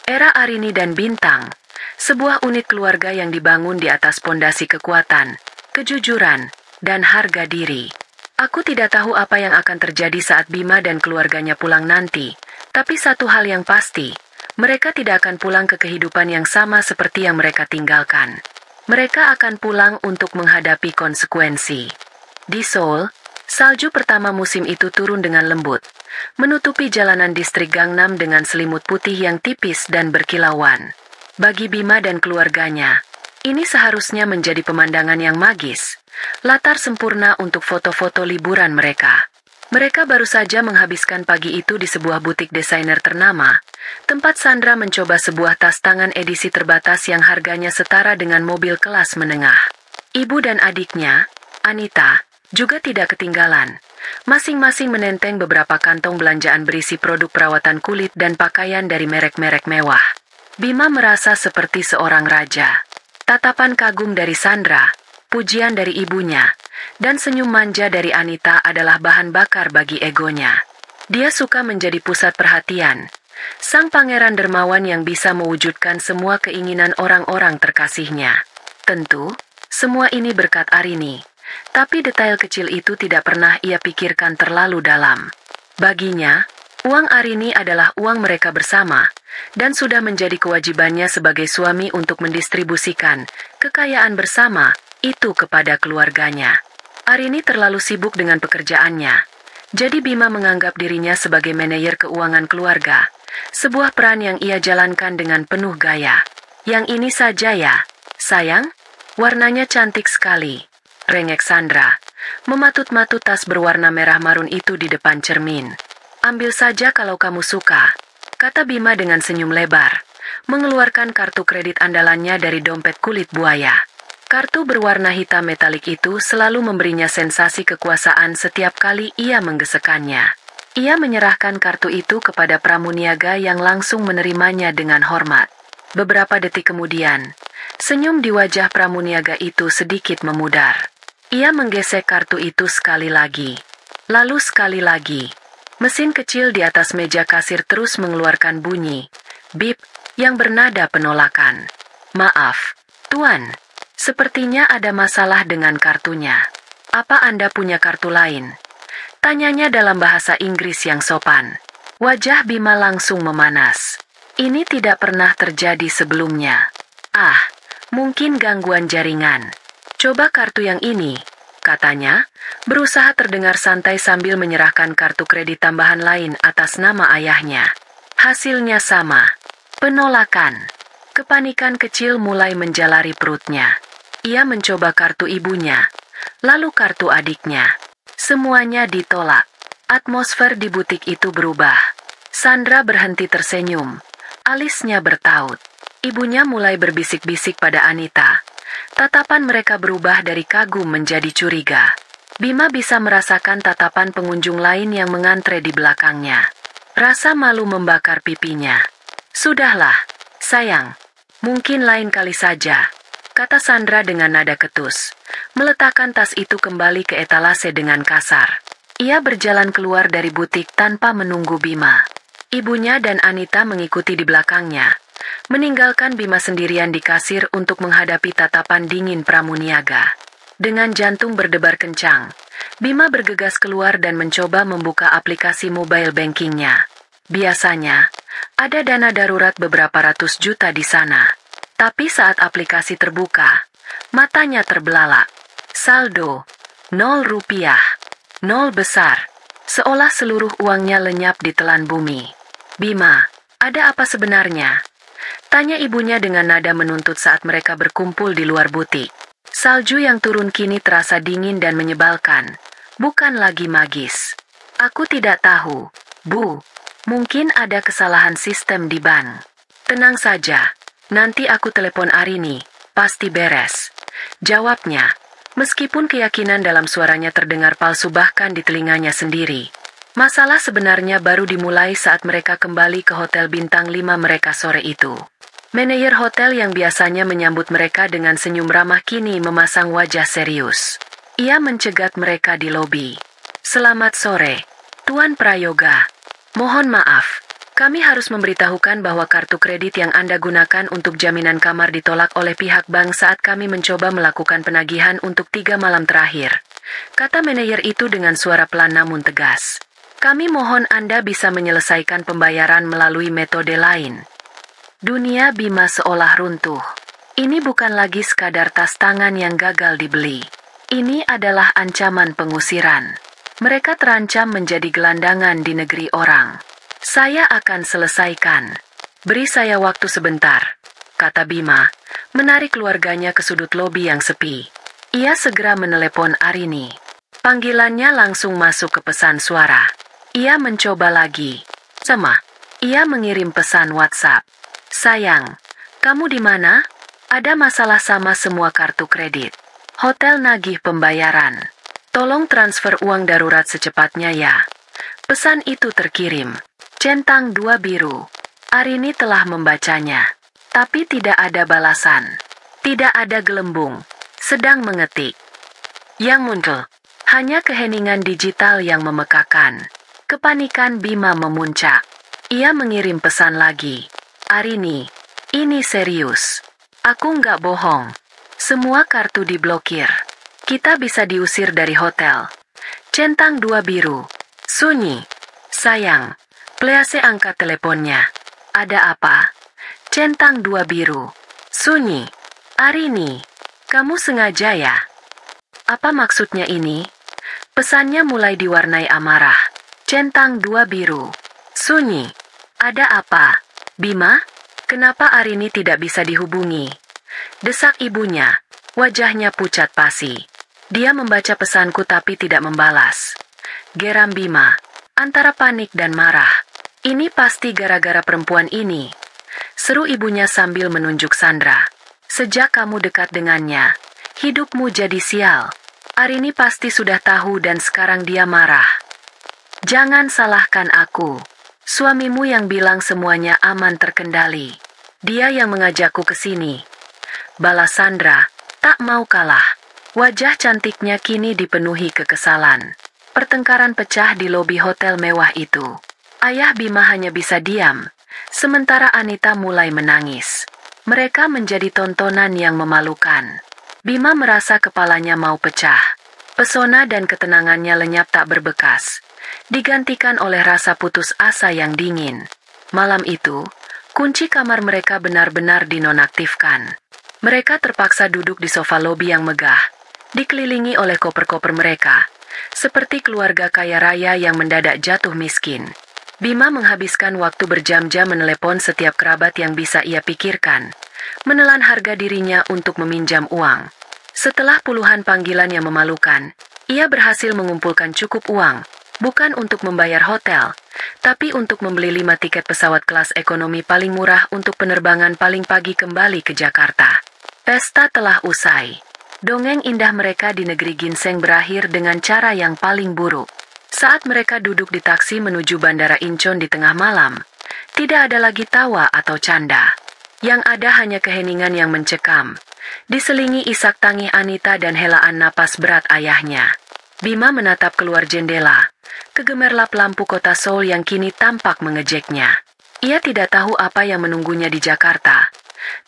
A: Era Arini dan Bintang, sebuah unit keluarga yang dibangun di atas pondasi kekuatan, kejujuran, dan harga diri. Aku tidak tahu apa yang akan terjadi saat Bima dan keluarganya pulang nanti, tapi satu hal yang pasti, mereka tidak akan pulang ke kehidupan yang sama seperti yang mereka tinggalkan. Mereka akan pulang untuk menghadapi konsekuensi. Di Seoul, salju pertama musim itu turun dengan lembut, menutupi jalanan distrik Gangnam dengan selimut putih yang tipis dan berkilauan. Bagi Bima dan keluarganya, ini seharusnya menjadi pemandangan yang magis, latar sempurna untuk foto-foto liburan mereka. Mereka baru saja menghabiskan pagi itu di sebuah butik desainer ternama, tempat Sandra mencoba sebuah tas tangan edisi terbatas yang harganya setara dengan mobil kelas menengah. Ibu dan adiknya, Anita, juga tidak ketinggalan. Masing-masing menenteng beberapa kantong belanjaan berisi produk perawatan kulit dan pakaian dari merek-merek mewah. Bima merasa seperti seorang raja. Tatapan kagum dari Sandra, pujian dari ibunya, dan senyum manja dari Anita adalah bahan bakar bagi egonya. Dia suka menjadi pusat perhatian. Sang pangeran dermawan yang bisa mewujudkan semua keinginan orang-orang terkasihnya. Tentu, semua ini berkat Arini. Tapi detail kecil itu tidak pernah ia pikirkan terlalu dalam. Baginya, uang Arini adalah uang mereka bersama, dan sudah menjadi kewajibannya sebagai suami untuk mendistribusikan kekayaan bersama itu kepada keluarganya. Arini terlalu sibuk dengan pekerjaannya. Jadi Bima menganggap dirinya sebagai manajer keuangan keluarga. Sebuah peran yang ia jalankan dengan penuh gaya. Yang ini saja ya, sayang? Warnanya cantik sekali. Rengek Sandra. Mematut-matut tas berwarna merah marun itu di depan cermin. Ambil saja kalau kamu suka, kata Bima dengan senyum lebar. Mengeluarkan kartu kredit andalannya dari dompet kulit buaya. Kartu berwarna hitam metalik itu selalu memberinya sensasi kekuasaan setiap kali ia menggesekannya. Ia menyerahkan kartu itu kepada pramuniaga yang langsung menerimanya dengan hormat. Beberapa detik kemudian, senyum di wajah pramuniaga itu sedikit memudar. Ia menggesek kartu itu sekali lagi. Lalu sekali lagi. Mesin kecil di atas meja kasir terus mengeluarkan bunyi bip yang bernada penolakan. Maaf, Tuan. Sepertinya ada masalah dengan kartunya. Apa Anda punya kartu lain? Tanyanya dalam bahasa Inggris yang sopan. Wajah Bima langsung memanas. Ini tidak pernah terjadi sebelumnya. Ah, mungkin gangguan jaringan. Coba kartu yang ini, katanya, berusaha terdengar santai sambil menyerahkan kartu kredit tambahan lain atas nama ayahnya. Hasilnya sama. Penolakan. Kepanikan kecil mulai menjalari perutnya. Ia mencoba kartu ibunya, lalu kartu adiknya. Semuanya ditolak. Atmosfer di butik itu berubah. Sandra berhenti tersenyum. Alisnya bertaut. Ibunya mulai berbisik-bisik pada Anita. Tatapan mereka berubah dari kagum menjadi curiga. Bima bisa merasakan tatapan pengunjung lain yang mengantre di belakangnya. Rasa malu membakar pipinya. Sudahlah, sayang. Mungkin lain kali saja, kata Sandra dengan nada ketus. Meletakkan tas itu kembali ke etalase dengan kasar. Ia berjalan keluar dari butik tanpa menunggu Bima. Ibunya dan Anita mengikuti di belakangnya. Meninggalkan Bima sendirian di kasir untuk menghadapi tatapan dingin pramuniaga. Dengan jantung berdebar kencang, Bima bergegas keluar dan mencoba membuka aplikasi mobile bankingnya. Biasanya, ada dana darurat beberapa ratus juta di sana. Tapi saat aplikasi terbuka, matanya terbelalak. Saldo, 0 rupiah. 0 besar. Seolah seluruh uangnya lenyap di telan bumi. Bima, ada apa sebenarnya? Tanya ibunya dengan nada menuntut saat mereka berkumpul di luar butik. Salju yang turun kini terasa dingin dan menyebalkan. Bukan lagi magis. Aku tidak tahu, Bu. Mungkin ada kesalahan sistem di bank. Tenang saja. Nanti aku telepon Arini. Pasti beres. Jawabnya. Meskipun keyakinan dalam suaranya terdengar palsu bahkan di telinganya sendiri. Masalah sebenarnya baru dimulai saat mereka kembali ke Hotel Bintang 5 mereka sore itu. Manajer hotel yang biasanya menyambut mereka dengan senyum ramah kini memasang wajah serius. Ia mencegat mereka di lobi. Selamat sore, Tuan Prayoga. Mohon maaf, kami harus memberitahukan bahwa kartu kredit yang Anda gunakan untuk jaminan kamar ditolak oleh pihak bank saat kami mencoba melakukan penagihan untuk 3 malam terakhir. Kata manajer itu dengan suara pelan namun tegas. Kami mohon Anda bisa menyelesaikan pembayaran melalui metode lain. Dunia Bima seolah runtuh. Ini bukan lagi sekadar tas tangan yang gagal dibeli. Ini adalah ancaman pengusiran. Mereka terancam menjadi gelandangan di negeri orang. Saya akan selesaikan. Beri saya waktu sebentar, kata Bima, menarik keluarganya ke sudut lobi yang sepi. Ia segera menelepon Arini. Panggilannya langsung masuk ke pesan suara. Ia mencoba lagi. Sama. Ia mengirim pesan WhatsApp. Sayang, kamu di mana? Ada masalah sama semua kartu kredit. Hotel nagih pembayaran. Tolong transfer uang darurat secepatnya ya. Pesan itu terkirim. Centang 2 biru. Arini telah membacanya. Tapi tidak ada balasan. Tidak ada gelembung. Sedang mengetik. Yang muncul, hanya keheningan digital yang memekakan. Kepanikan Bima memuncak. Ia mengirim pesan lagi. Arini, ini serius. Aku nggak bohong. Semua kartu diblokir. Kita bisa diusir dari hotel. Centang 2 biru. Sunyi. Sayang. Please angkat teleponnya. Ada apa? Centang 2 biru. Sunyi. Arini. Kamu sengaja ya? Apa maksudnya ini? Pesannya mulai diwarnai amarah. Centang 2 biru. Sunyi. Ada apa? Bima? Kenapa Arini tidak bisa dihubungi? Desak ibunya. Wajahnya pucat pasi. Dia membaca pesanku tapi tidak membalas. Geram Bima. Antara panik dan marah. Ini pasti gara-gara perempuan ini. Seru ibunya sambil menunjuk Sandra. Sejak kamu dekat dengannya, hidupmu jadi sial. Arini pasti sudah tahu dan sekarang dia marah. Jangan salahkan aku. Suamimu yang bilang semuanya aman terkendali. Dia yang mengajakku ke sini. Balas Sandra, tak mau kalah. Wajah cantiknya kini dipenuhi kekesalan. Pertengkaran pecah di lobi hotel mewah itu. Ayah Bima hanya bisa diam, sementara Anita mulai menangis. Mereka menjadi tontonan yang memalukan. Bima merasa kepalanya mau pecah. Pesona dan ketenangannya lenyap tak berbekas, digantikan oleh rasa putus asa yang dingin. Malam itu, kunci kamar mereka benar-benar dinonaktifkan. Mereka terpaksa duduk di sofa lobi yang megah, dikelilingi oleh koper-koper mereka, seperti keluarga kaya raya yang mendadak jatuh miskin. Bima menghabiskan waktu berjam-jam menelepon setiap kerabat yang bisa ia pikirkan, menelan harga dirinya untuk meminjam uang. Setelah puluhan panggilan yang memalukan, ia berhasil mengumpulkan cukup uang, bukan untuk membayar hotel, tapi untuk membeli 5 tiket pesawat kelas ekonomi paling murah untuk penerbangan paling pagi kembali ke Jakarta. Pesta telah usai. Dongeng indah mereka di negeri ginseng berakhir dengan cara yang paling buruk. Saat mereka duduk di taksi menuju Bandara Incheon di tengah malam, tidak ada lagi tawa atau canda. Yang ada hanya keheningan yang mencekam, diselingi isak tangis Anita dan helaan napas berat ayahnya. Bima menatap keluar jendela, kegemerlap lampu kota Seoul yang kini tampak mengejeknya. Ia tidak tahu apa yang menunggunya di Jakarta,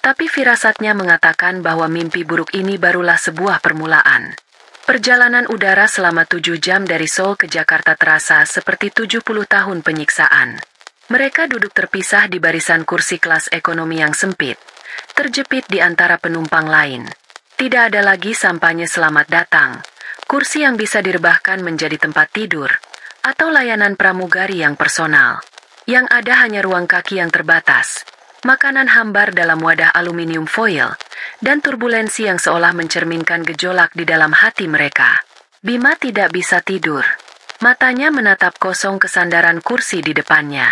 A: tapi firasatnya mengatakan bahwa mimpi buruk ini barulah sebuah permulaan. Perjalanan udara selama 7 jam dari Seoul ke Jakarta terasa seperti 70 tahun penyiksaan. Mereka duduk terpisah di barisan kursi kelas ekonomi yang sempit, terjepit di antara penumpang lain. Tidak ada lagi sampahnya selamat datang, kursi yang bisa direbahkan menjadi tempat tidur, atau layanan pramugari yang personal. Yang ada hanya ruang kaki yang terbatas, makanan hambar dalam wadah aluminium foil, dan turbulensi yang seolah mencerminkan gejolak di dalam hati mereka. Bima tidak bisa tidur. Matanya menatap kosong kesandaran kursi di depannya.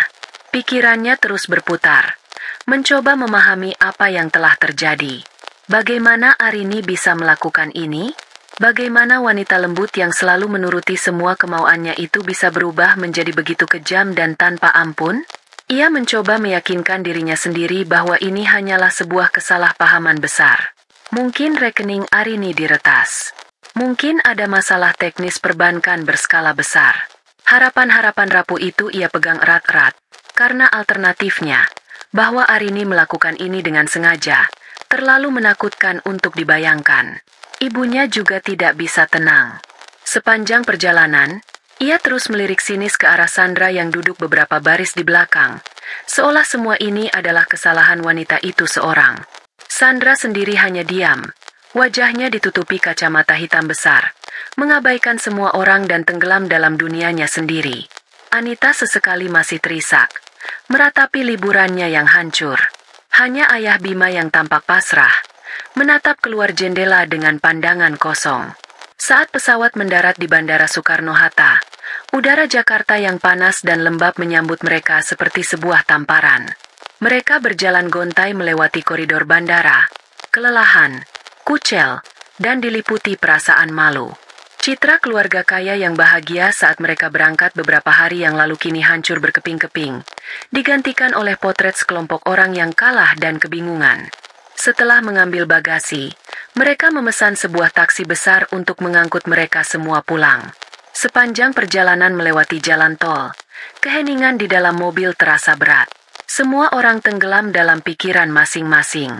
A: Pikirannya terus berputar, mencoba memahami apa yang telah terjadi. Bagaimana Arini bisa melakukan ini? Bagaimana wanita lembut yang selalu menuruti semua kemauannya itu bisa berubah menjadi begitu kejam dan tanpa ampun? Ia mencoba meyakinkan dirinya sendiri bahwa ini hanyalah sebuah kesalahpahaman besar. Mungkin rekening Arini diretas. Mungkin ada masalah teknis perbankan berskala besar. Harapan-harapan rapuh itu ia pegang erat-erat, karena alternatifnya, bahwa Arini melakukan ini dengan sengaja, terlalu menakutkan untuk dibayangkan. Ibunya juga tidak bisa tenang. Sepanjang perjalanan, ia terus melirik sinis ke arah Sandra yang duduk beberapa baris di belakang, seolah semua ini adalah kesalahan wanita itu seorang. Sandra sendiri hanya diam, wajahnya ditutupi kacamata hitam besar, mengabaikan semua orang dan tenggelam dalam dunianya sendiri. Anita sesekali masih terisak, meratapi liburannya yang hancur. Hanya ayah Bima yang tampak pasrah, menatap keluar jendela dengan pandangan kosong. Saat pesawat mendarat di Bandara Soekarno-Hatta, udara Jakarta yang panas dan lembab menyambut mereka seperti sebuah tamparan. Mereka berjalan gontai melewati koridor bandara, kelelahan, kucel, dan diliputi perasaan malu. Citra keluarga kaya yang bahagia saat mereka berangkat beberapa hari yang lalu kini hancur berkeping-keping, digantikan oleh potret sekelompok orang yang kalah dan kebingungan. Setelah mengambil bagasi, mereka memesan sebuah taksi besar untuk mengangkut mereka semua pulang. Sepanjang perjalanan melewati jalan tol, keheningan di dalam mobil terasa berat. Semua orang tenggelam dalam pikiran masing-masing.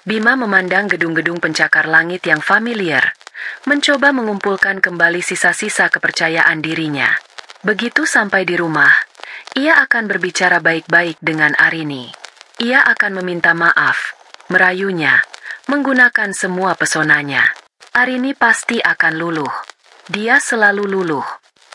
A: Bima memandang gedung-gedung pencakar langit yang familiar, mencoba mengumpulkan kembali sisa-sisa kepercayaan dirinya. Begitu sampai di rumah, ia akan berbicara baik-baik dengan Arini. Ia akan meminta maaf, merayunya, menggunakan semua pesonanya. Arini pasti akan luluh. Dia selalu luluh.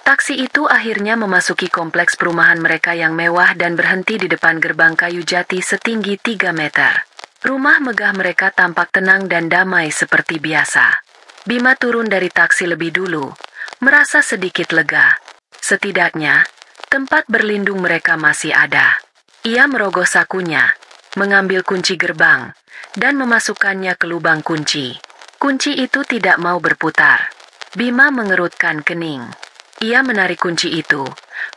A: Taksi itu akhirnya memasuki kompleks perumahan mereka yang mewah dan berhenti di depan gerbang kayu jati setinggi 3 meter. Rumah megah mereka tampak tenang dan damai seperti biasa. Bima turun dari taksi lebih dulu, merasa sedikit lega. Setidaknya, tempat berlindung mereka masih ada. Ia merogoh sakunya, mengambil kunci gerbang, dan memasukkannya ke lubang kunci. Kunci itu tidak mau berputar. Bima mengerutkan kening. Ia menarik kunci itu,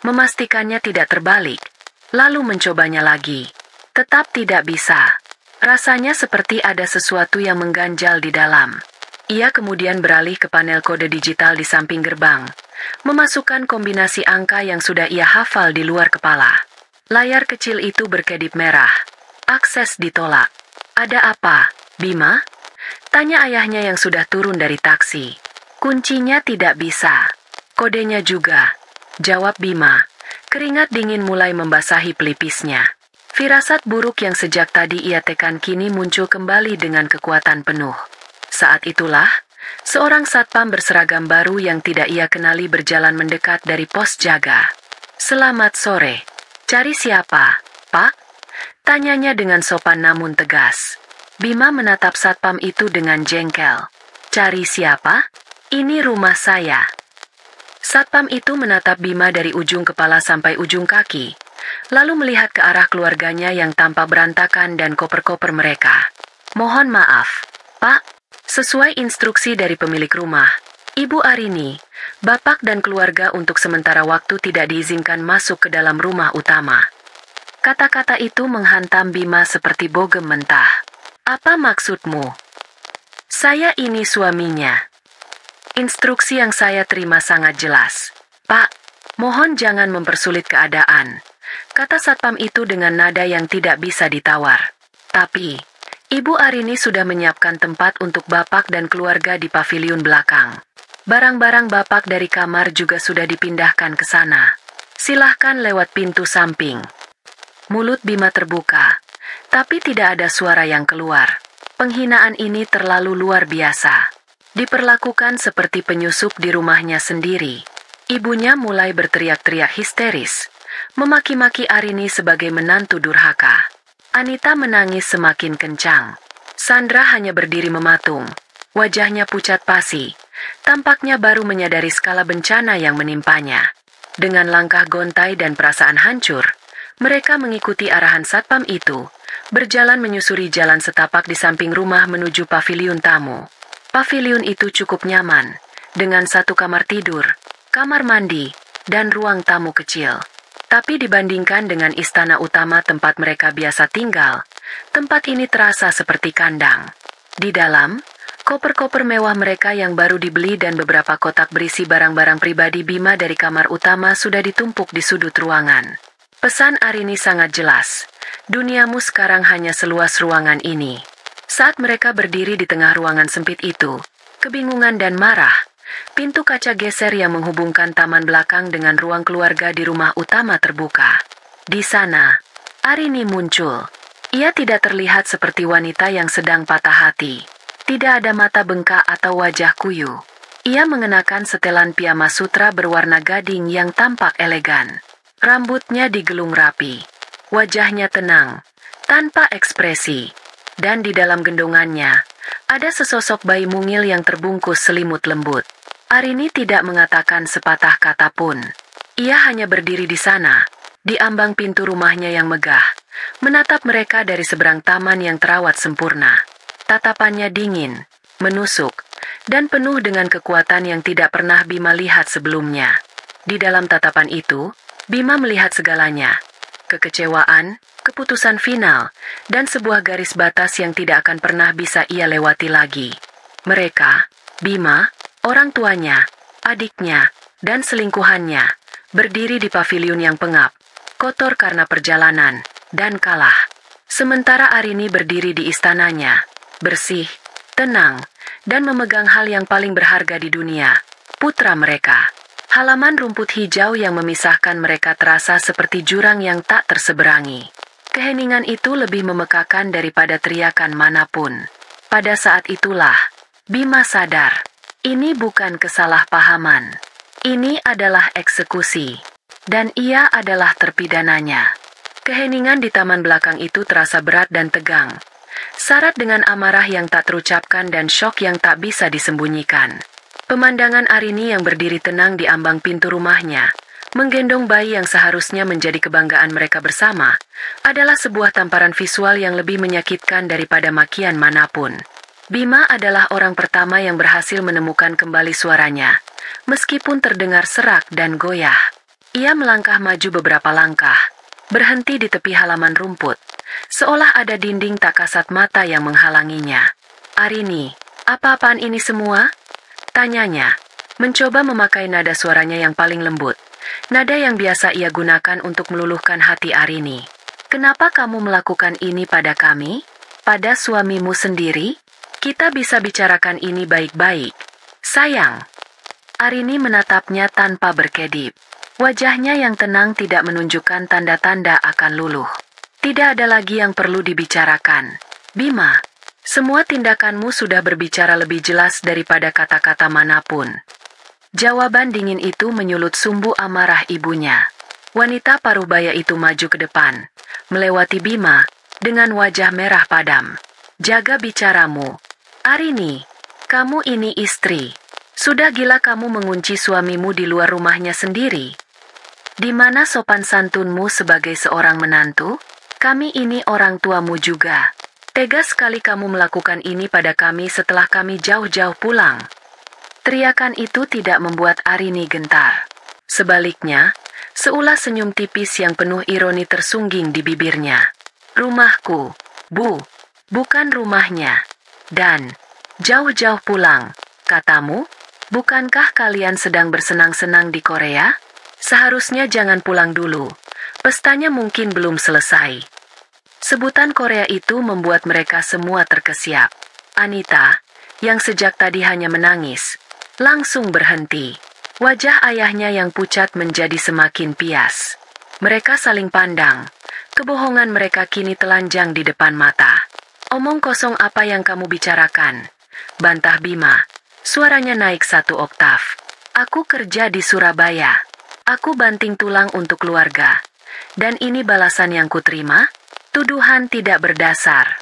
A: memastikannya tidak terbalik, lalu mencobanya lagi. Tetap tidak bisa. Rasanya seperti ada sesuatu yang mengganjal di dalam. Ia kemudian beralih ke panel kode digital di samping gerbang, memasukkan kombinasi angka yang sudah ia hafal di luar kepala. Layar kecil itu berkedip merah. Akses ditolak. Ada apa, Bima? Tanya ayahnya yang sudah turun dari taksi. Kuncinya tidak bisa. Kodenya juga, jawab Bima. Keringat dingin mulai membasahi pelipisnya. Firasat buruk yang sejak tadi ia tekan kini muncul kembali dengan kekuatan penuh. Saat itulah, seorang satpam berseragam baru yang tidak ia kenali berjalan mendekat dari pos jaga. "Selamat sore. Cari siapa, Pak?" Tanyanya dengan sopan namun tegas. Bima menatap satpam itu dengan jengkel. "Cari siapa? Ini rumah saya." Satpam itu menatap Bima dari ujung kepala sampai ujung kaki, lalu melihat ke arah keluarganya yang tampak berantakan dan koper-koper mereka. "Mohon maaf, Pak. Sesuai instruksi dari pemilik rumah, Ibu Arini, Bapak dan keluarga untuk sementara waktu tidak diizinkan masuk ke dalam rumah utama." Kata-kata itu menghantam Bima seperti bogem mentah. "Apa maksudmu?" "Saya ini suaminya. Instruksi yang saya terima sangat jelas. Pak, mohon jangan mempersulit keadaan," kata satpam itu dengan nada yang tidak bisa ditawar. "Tapi, Ibu Arini sudah menyiapkan tempat untuk Bapak dan keluarga di paviliun belakang. Barang-barang Bapak dari kamar juga sudah dipindahkan ke sana. Silahkan lewat pintu samping." Mulut Bima terbuka, tapi tidak ada suara yang keluar. Penghinaan ini terlalu luar biasa. Diperlakukan seperti penyusup di rumahnya sendiri. Ibunya mulai berteriak-teriak histeris, memaki-maki Arini sebagai menantu durhaka. Anita menangis semakin kencang. Sandra hanya berdiri mematung. Wajahnya pucat pasi. Tampaknya baru menyadari skala bencana yang menimpanya. Dengan langkah gontai dan perasaan hancur, mereka mengikuti arahan satpam itu, berjalan menyusuri jalan setapak di samping rumah menuju paviliun tamu. Paviliun itu cukup nyaman, dengan satu kamar tidur, kamar mandi, dan ruang tamu kecil. Tapi dibandingkan dengan istana utama tempat mereka biasa tinggal, tempat ini terasa seperti kandang. Di dalam, koper-koper mewah mereka yang baru dibeli dan beberapa kotak berisi barang-barang pribadi Bima dari kamar utama sudah ditumpuk di sudut ruangan. Pesan Arini sangat jelas. "Duniamu sekarang hanya seluas ruangan ini." Saat mereka berdiri di tengah ruangan sempit itu, kebingungan dan marah, pintu kaca geser yang menghubungkan taman belakang dengan ruang keluarga di rumah utama terbuka. Di sana, Arini muncul. Ia tidak terlihat seperti wanita yang sedang patah hati. Tidak ada mata bengkak atau wajah kuyu. Ia mengenakan setelan piyama sutra berwarna gading yang tampak elegan. Rambutnya digelung rapi. Wajahnya tenang, tanpa ekspresi. Dan di dalam gendongannya, ada sesosok bayi mungil yang terbungkus selimut lembut. Arini tidak mengatakan sepatah kata pun. Ia hanya berdiri di sana, di ambang pintu rumahnya yang megah, menatap mereka dari seberang taman yang terawat sempurna. Tatapannya dingin, menusuk, dan penuh dengan kekuatan yang tidak pernah Bima lihat sebelumnya. Di dalam tatapan itu, Bima melihat segalanya. Kekecewaan, keputusan final, dan sebuah garis batas yang tidak akan pernah bisa ia lewati lagi. Mereka, Bima, orang tuanya, adiknya, dan selingkuhannya, berdiri di paviliun yang pengap, kotor karena perjalanan, dan kalah. Sementara Arini berdiri di istananya, bersih, tenang, dan memegang hal yang paling berharga di dunia, putra mereka. Halaman rumput hijau yang memisahkan mereka terasa seperti jurang yang tak terseberangi. Keheningan itu lebih memekakan daripada teriakan manapun. Pada saat itulah, Bima sadar. Ini bukan kesalahpahaman. Ini adalah eksekusi. Dan ia adalah terpidananya. Keheningan di taman belakang itu terasa berat dan tegang. Syarat dengan amarah yang tak terucapkan dan syok yang tak bisa disembunyikan. Pemandangan Arini yang berdiri tenang di ambang pintu rumahnya, menggendong bayi yang seharusnya menjadi kebanggaan mereka bersama, adalah sebuah tamparan visual yang lebih menyakitkan daripada makian manapun. Bima adalah orang pertama yang berhasil menemukan kembali suaranya, meskipun terdengar serak dan goyah. Ia melangkah maju beberapa langkah, berhenti di tepi halaman rumput, seolah ada dinding tak kasat mata yang menghalanginya. "Arini, apa-apaan ini semua?" tanyanya, mencoba memakai nada suaranya yang paling lembut, nada yang biasa ia gunakan untuk meluluhkan hati Arini. "Kenapa kamu melakukan ini pada kami? Pada suamimu sendiri? Kita bisa bicarakan ini baik-baik, sayang." Arini menatapnya tanpa berkedip. Wajahnya yang tenang tidak menunjukkan tanda-tanda akan luluh. "Tidak ada lagi yang perlu dibicarakan, Bima. Semua tindakanmu sudah berbicara lebih jelas daripada kata-kata manapun." Jawaban dingin itu menyulut sumbu amarah ibunya. Wanita parubaya itu maju ke depan, melewati Bima, dengan wajah merah padam. "Jaga bicaramu, Arini. Kamu ini istri. Sudah gila kamu mengunci suamimu di luar rumahnya sendiri? Di mana sopan santunmu sebagai seorang menantu? Kami ini orang tuamu juga. Tega sekali kamu melakukan ini pada kami setelah kami jauh-jauh pulang." Teriakan itu tidak membuat Arini gentar. Sebaliknya, seulas senyum tipis yang penuh ironi tersungging di bibirnya. "Rumahku, Bu, bukan rumahnya. Dan, jauh-jauh pulang, katamu? Bukankah kalian sedang bersenang-senang di Korea? Seharusnya jangan pulang dulu. Pestanya mungkin belum selesai." Sebutan Korea itu membuat mereka semua terkesiap. Anita, yang sejak tadi hanya menangis, langsung berhenti. Wajah ayahnya yang pucat menjadi semakin pias. Mereka saling pandang. Kebohongan mereka kini telanjang di depan mata. "Omong kosong apa yang kamu bicarakan?" bantah Bima. Suaranya naik 1 oktav. "Aku kerja di Surabaya. Aku banting tulang untuk keluarga. Dan ini balasan yang kuterima? Tuduhan tidak berdasar."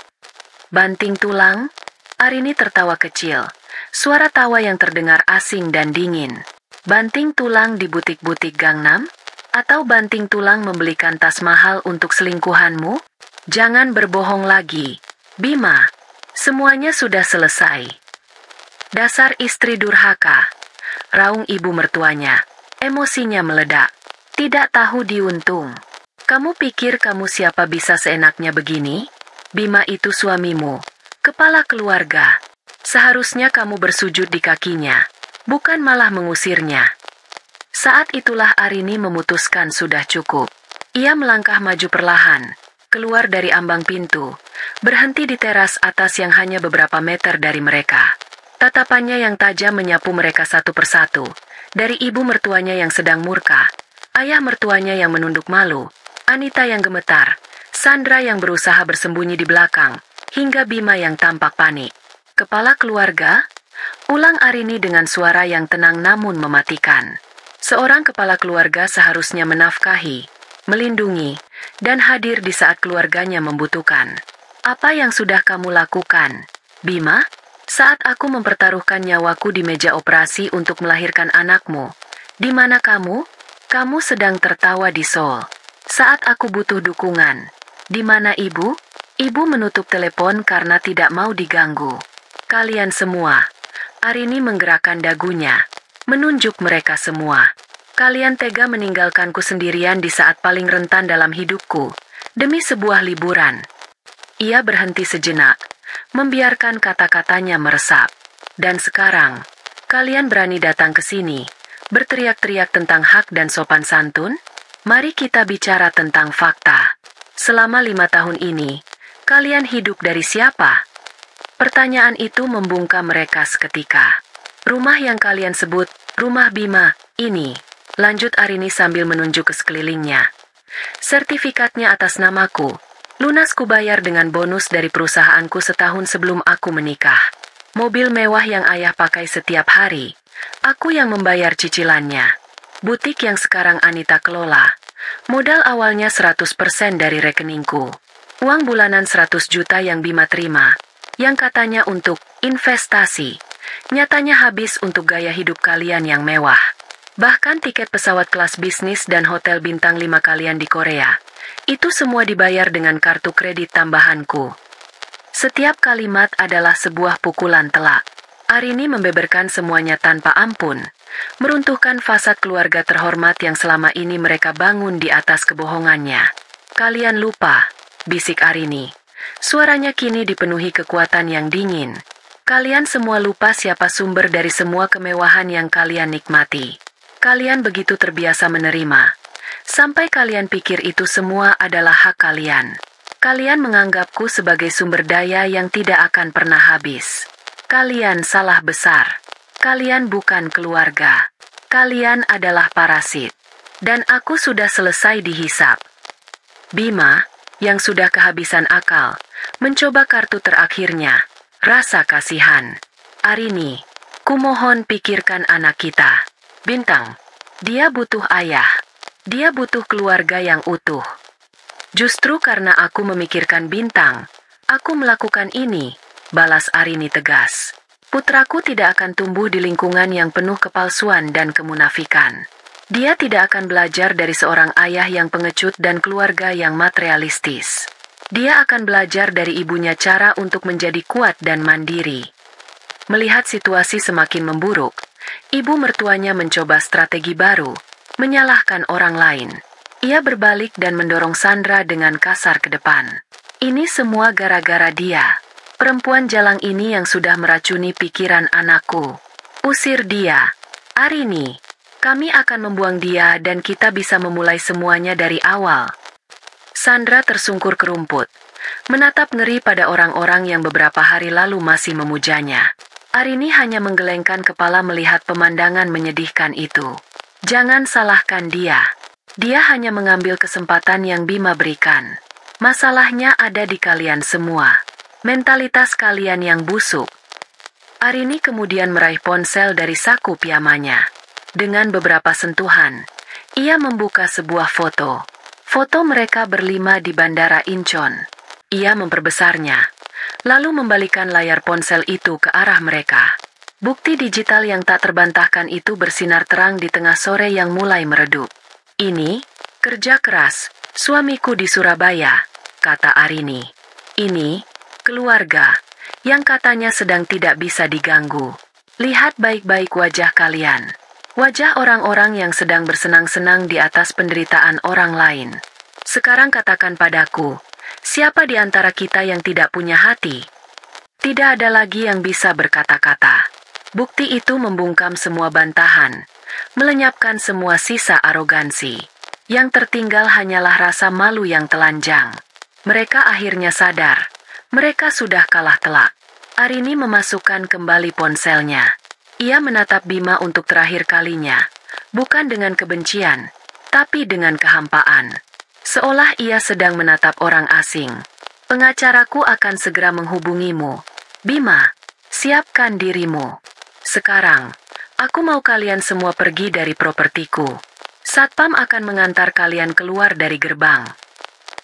A: "Banting tulang?" Arini tertawa kecil. Suara tawa yang terdengar asing dan dingin. "Banting tulang di butik-butik Gangnam? Atau banting tulang membelikan tas mahal untuk selingkuhanmu? Jangan berbohong lagi, Bima. Semuanya sudah selesai." "Dasar istri durhaka," raung ibu mertuanya. Emosinya meledak. "Tidak tahu diuntung. Kamu pikir kamu siapa bisa seenaknya begini? Bima itu suamimu, kepala keluarga. Seharusnya kamu bersujud di kakinya, bukan malah mengusirnya." Saat itulah Arini memutuskan sudah cukup. Ia melangkah maju perlahan, keluar dari ambang pintu, berhenti di teras atas yang hanya beberapa meter dari mereka. Tatapannya yang tajam menyapu mereka satu persatu. Dari ibu mertuanya yang sedang murka, ayah mertuanya yang menunduk malu, Anita yang gemetar, Sandra yang berusaha bersembunyi di belakang, hingga Bima yang tampak panik. "Kepala keluarga?" ulang Arini dengan suara yang tenang namun mematikan. Seorang kepala keluarga seharusnya menafkahi, melindungi, dan hadir di saat keluarganya membutuhkan. "Apa yang sudah kamu lakukan, Bima? Saat aku mempertaruhkan nyawaku di meja operasi untuk melahirkan anakmu, di mana kamu? Kamu sedang tertawa di Seoul. Saat aku butuh dukungan, di mana ibu?" Ibu menutup telepon karena tidak mau diganggu. "Kalian semua." Arini menggerakkan dagunya, menunjuk mereka semua. "Kalian tega meninggalkanku sendirian di saat paling rentan dalam hidupku, demi sebuah liburan." Ia berhenti sejenak, membiarkan kata-katanya meresap. "Dan sekarang, kalian berani datang ke sini, berteriak-teriak tentang hak dan sopan santun? Mari kita bicara tentang fakta. Selama 5 tahun ini, kalian hidup dari siapa?" Pertanyaan itu membungkam mereka seketika. "Rumah yang kalian sebut, rumah Bima, ini," lanjut Arini sambil menunjuk ke sekelilingnya. "Sertifikatnya atas namaku, Lunas kubayar dengan bonus dari perusahaanku setahun sebelum aku menikah. Mobil mewah yang ayah pakai setiap hari. Aku yang membayar cicilannya. Butik yang sekarang Anita kelola. Modal awalnya 100% dari rekeningku. Uang bulanan 100 juta yang Bima terima. Yang katanya untuk investasi. Nyatanya habis untuk gaya hidup kalian yang mewah. Bahkan tiket pesawat kelas bisnis dan hotel bintang 5 kalian di Korea. Itu semua dibayar dengan kartu kredit tambahanku. Setiap kalimat adalah sebuah pukulan telak. Arini membeberkan semuanya tanpa ampun. Meruntuhkan fasad keluarga terhormat yang selama ini mereka bangun di atas kebohongannya. Kalian lupa, bisik Arini. Suaranya kini dipenuhi kekuatan yang dingin. Kalian semua lupa siapa sumber dari semua kemewahan yang kalian nikmati. Kalian begitu terbiasa menerima. Sampai kalian pikir itu semua adalah hak kalian. Kalian menganggapku sebagai sumber daya yang tidak akan pernah habis. Kalian salah besar. Kalian bukan keluarga. Kalian adalah parasit. Dan aku sudah selesai dihisap. Bima, yang sudah kehabisan akal, mencoba kartu terakhirnya. Rasa kasihan. Arini, kumohon pikirkan anak kita. Bintang, dia butuh ayah. Dia butuh keluarga yang utuh. Justru karena aku memikirkan Bintang, aku melakukan ini, balas Arini tegas. Putraku tidak akan tumbuh di lingkungan yang penuh kepalsuan dan kemunafikan. Dia tidak akan belajar dari seorang ayah yang pengecut dan keluarga yang materialistis. Dia akan belajar dari ibunya cara untuk menjadi kuat dan mandiri. Melihat situasi semakin memburuk, ibu mertuanya mencoba strategi baru, menyalahkan orang lain. Ia berbalik dan mendorong Sandra dengan kasar ke depan. Ini semua gara-gara dia. Perempuan jalang ini yang sudah meracuni pikiran anakku. Usir dia. Arini, kami akan membuang dia dan kita bisa memulai semuanya dari awal. Sandra tersungkur ke rumput, menatap ngeri pada orang-orang yang beberapa hari lalu masih memujanya. Arini hanya menggelengkan kepala melihat pemandangan menyedihkan itu. Jangan salahkan dia. Dia hanya mengambil kesempatan yang Bima berikan. Masalahnya ada di kalian semua. Mentalitas kalian yang busuk. Arini kemudian meraih ponsel dari saku piyamanya. Dengan beberapa sentuhan, ia membuka sebuah foto. Foto mereka berlima di Bandara Incheon. Ia memperbesarnya, lalu membalikan layar ponsel itu ke arah mereka. Bukti digital yang tak terbantahkan itu bersinar terang di tengah sore yang mulai meredup. Ini, kerja keras, suamiku di Surabaya, kata Arini. Ini, keluarga, yang katanya sedang tidak bisa diganggu. Lihat baik-baik wajah kalian. Wajah orang-orang yang sedang bersenang-senang di atas penderitaan orang lain. Sekarang katakan padaku, siapa di antara kita yang tidak punya hati? Tidak ada lagi yang bisa berkata-kata. Bukti itu membungkam semua bantahan, melenyapkan semua sisa arogansi. Yang tertinggal hanyalah rasa malu yang telanjang. Mereka akhirnya sadar, mereka sudah kalah telak. Arini memasukkan kembali ponselnya. Ia menatap Bima untuk terakhir kalinya, bukan dengan kebencian, tapi dengan kehampaan. Seolah ia sedang menatap orang asing. Pengacaraku akan segera menghubungimu. Bima, siapkan dirimu. Sekarang, aku mau kalian semua pergi dari propertiku. Satpam akan mengantar kalian keluar dari gerbang.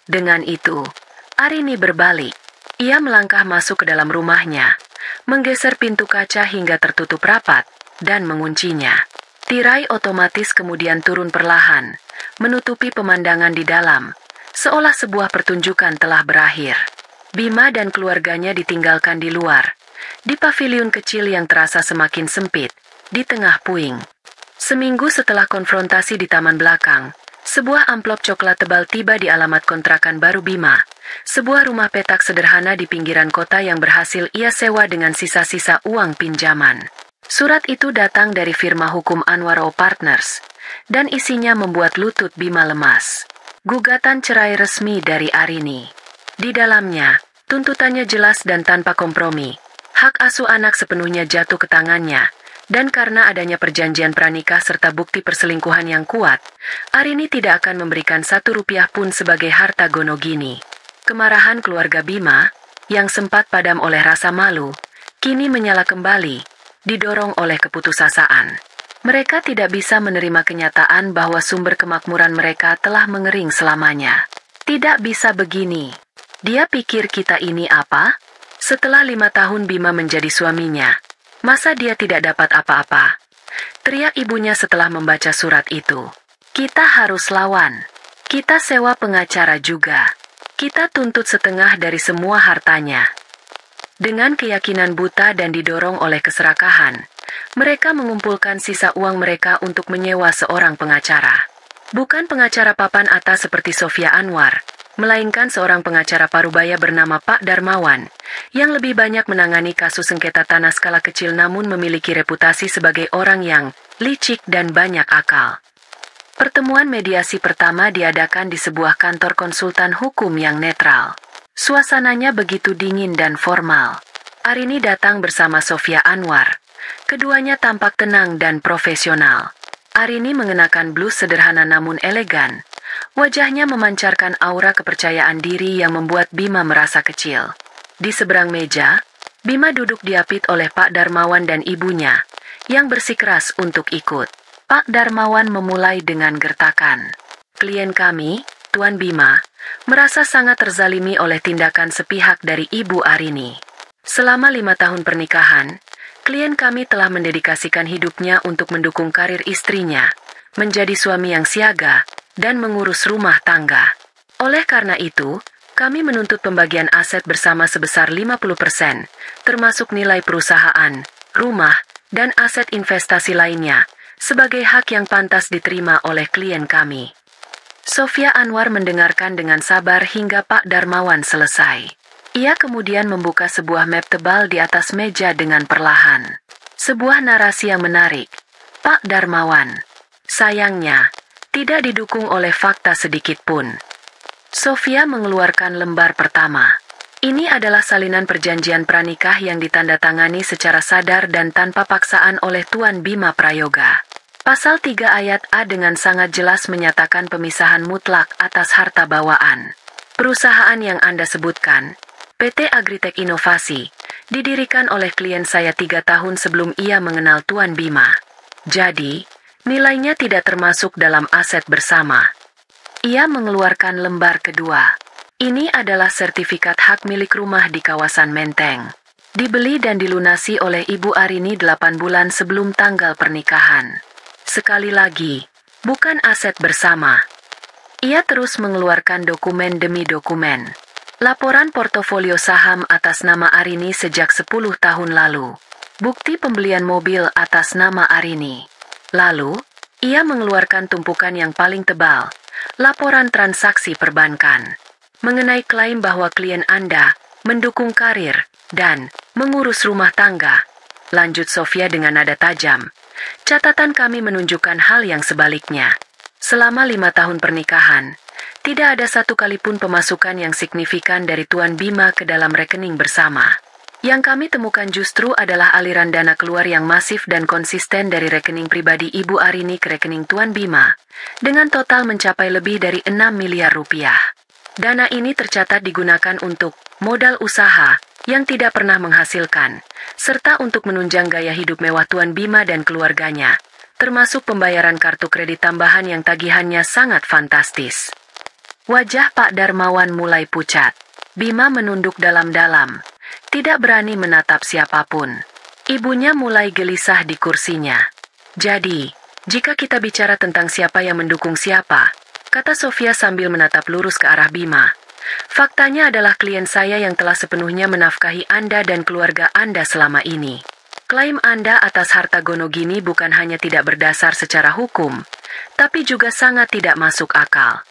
A: Dengan itu, Arini berbalik. Ia melangkah masuk ke dalam rumahnya, menggeser pintu kaca hingga tertutup rapat, dan menguncinya. Tirai otomatis kemudian turun perlahan, menutupi pemandangan di dalam, seolah sebuah pertunjukan telah berakhir. Bima dan keluarganya ditinggalkan di luar, di paviliun kecil yang terasa semakin sempit, di tengah puing. Seminggu setelah konfrontasi di taman belakang, sebuah amplop coklat tebal tiba di alamat kontrakan baru Bima, sebuah rumah petak sederhana di pinggiran kota yang berhasil ia sewa dengan sisa-sisa uang pinjaman. Surat itu datang dari firma hukum Anwaro Partners, dan isinya membuat lutut Bima lemas. Gugatan cerai resmi dari Arini. Di dalamnya, tuntutannya jelas dan tanpa kompromi. Hak asuh anak sepenuhnya jatuh ke tangannya, dan karena adanya perjanjian pranikah serta bukti perselingkuhan yang kuat, Arini tidak akan memberikan 1 rupiah pun sebagai harta gonogini. Kemarahan keluarga Bima, yang sempat padam oleh rasa malu, kini menyala kembali, didorong oleh keputusasaan. Mereka tidak bisa menerima kenyataan bahwa sumber kemakmuran mereka telah mengering selamanya. Tidak bisa begini. Dia pikir kita ini apa? Setelah 5 tahun Bima menjadi suaminya, masa dia tidak dapat apa-apa? Teriak ibunya setelah membaca surat itu. Kita harus lawan. Kita sewa pengacara juga. Kita tuntut setengah dari semua hartanya. Dengan keyakinan buta dan didorong oleh keserakahan, mereka mengumpulkan sisa uang mereka untuk menyewa seorang pengacara. Bukan pengacara papan atas seperti Sofia Anwar, melainkan seorang pengacara parubaya bernama Pak Darmawan, yang lebih banyak menangani kasus sengketa tanah skala kecil namun memiliki reputasi sebagai orang yang licik dan banyak akal. Pertemuan mediasi pertama diadakan di sebuah kantor konsultan hukum yang netral. Suasananya begitu dingin dan formal. Arini datang bersama Sofia Anwar. Keduanya tampak tenang dan profesional. Arini mengenakan blus sederhana namun elegan. Wajahnya memancarkan aura kepercayaan diri yang membuat Bima merasa kecil. Di seberang meja, Bima duduk diapit oleh Pak Darmawan dan ibunya, yang bersikeras untuk ikut. Pak Darmawan memulai dengan gertakan. Klien kami, Tuan Bima, merasa sangat terzalimi oleh tindakan sepihak dari Ibu Arini. Selama 5 tahun pernikahan, klien kami telah mendedikasikan hidupnya untuk mendukung karir istrinya, menjadi suami yang siaga, dan mengurus rumah tangga. Oleh karena itu, kami menuntut pembagian aset bersama sebesar 50%, termasuk nilai perusahaan, rumah, dan aset investasi lainnya, sebagai hak yang pantas diterima oleh klien kami. Sofia Anwar mendengarkan dengan sabar hingga Pak Darmawan selesai. Ia kemudian membuka sebuah map tebal di atas meja dengan perlahan. Sebuah narasi yang menarik. Pak Darmawan. Sayangnya, tidak didukung oleh fakta sedikit pun. Sofia mengeluarkan lembar pertama. Ini adalah salinan perjanjian pranikah yang ditandatangani secara sadar dan tanpa paksaan oleh Tuan Bima Prayoga. Pasal 3 ayat A dengan sangat jelas menyatakan pemisahan mutlak atas harta bawaan. Perusahaan yang Anda sebutkan, PT Agritech Inovasi, didirikan oleh klien saya 3 tahun sebelum ia mengenal Tuan Bima. Jadi, nilainya tidak termasuk dalam aset bersama. Ia mengeluarkan lembar kedua. Ini adalah sertifikat hak milik rumah di kawasan Menteng. Dibeli dan dilunasi oleh Ibu Arini 8 bulan sebelum tanggal pernikahan. Sekali lagi, bukan aset bersama. Ia terus mengeluarkan dokumen demi dokumen. Laporan portofolio saham atas nama Arini sejak 10 tahun lalu. Bukti pembelian mobil atas nama Arini. Lalu, ia mengeluarkan tumpukan yang paling tebal, laporan transaksi perbankan. Mengenai klaim bahwa klien Anda mendukung karir dan mengurus rumah tangga. Lanjut Sofia dengan nada tajam. Catatan kami menunjukkan hal yang sebaliknya. Selama 5 tahun pernikahan, tidak ada satu kali pun pemasukan yang signifikan dari Tuan Bima ke dalam rekening bersama. Yang kami temukan justru adalah aliran dana keluar yang masif dan konsisten dari rekening pribadi Ibu Arini ke rekening Tuan Bima, dengan total mencapai lebih dari 6 miliar rupiah. Dana ini tercatat digunakan untuk modal usaha yang tidak pernah menghasilkan, serta untuk menunjang gaya hidup mewah Tuan Bima dan keluarganya, termasuk pembayaran kartu kredit tambahan yang tagihannya sangat fantastis. Wajah Pak Darmawan mulai pucat. Bima menunduk dalam-dalam, tidak berani menatap siapapun. Ibunya mulai gelisah di kursinya. Jadi, jika kita bicara tentang siapa yang mendukung siapa, kata Sofia sambil menatap lurus ke arah Bima, faktanya adalah klien saya yang telah sepenuhnya menafkahi Anda dan keluarga Anda selama ini. Klaim Anda atas harta Gonogini bukan hanya tidak berdasar secara hukum, tapi juga sangat tidak masuk akal.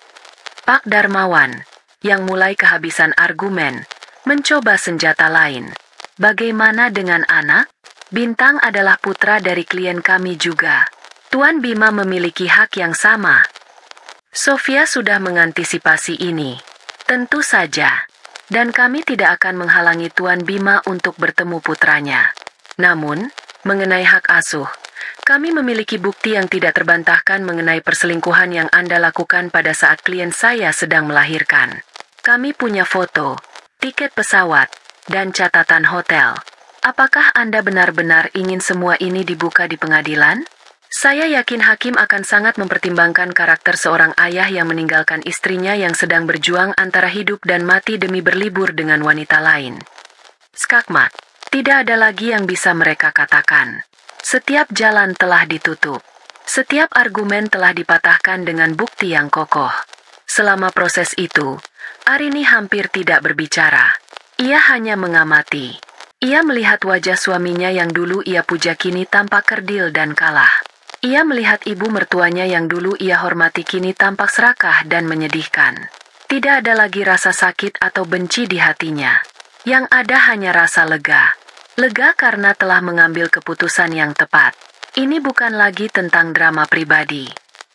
A: Pak Darmawan, yang mulai kehabisan argumen, mencoba senjata lain. Bagaimana dengan anak? Bintang adalah putra dari klien kami juga. Tuan Bima memiliki hak yang sama. Sofia sudah mengantisipasi ini. Tentu saja. Dan kami tidak akan menghalangi Tuan Bima untuk bertemu putranya. Namun, mengenai hak asuh, kami memiliki bukti yang tidak terbantahkan mengenai perselingkuhan yang Anda lakukan pada saat klien saya sedang melahirkan. Kami punya foto, tiket pesawat, dan catatan hotel. Apakah Anda benar-benar ingin semua ini dibuka di pengadilan? Saya yakin hakim akan sangat mempertimbangkan karakter seorang ayah yang meninggalkan istrinya yang sedang berjuang antara hidup dan mati demi berlibur dengan wanita lain. Skakmat, tidak ada lagi yang bisa mereka katakan. Setiap jalan telah ditutup. Setiap argumen telah dipatahkan dengan bukti yang kokoh. Selama proses itu, Arini hampir tidak berbicara. Ia hanya mengamati. Ia melihat wajah suaminya yang dulu ia puja kini tampak kerdil dan kalah. Ia melihat ibu mertuanya yang dulu ia hormati kini tampak serakah dan menyedihkan. Tidak ada lagi rasa sakit atau benci di hatinya. Yang ada hanya rasa lega. Lega karena telah mengambil keputusan yang tepat. Ini bukan lagi tentang drama pribadi.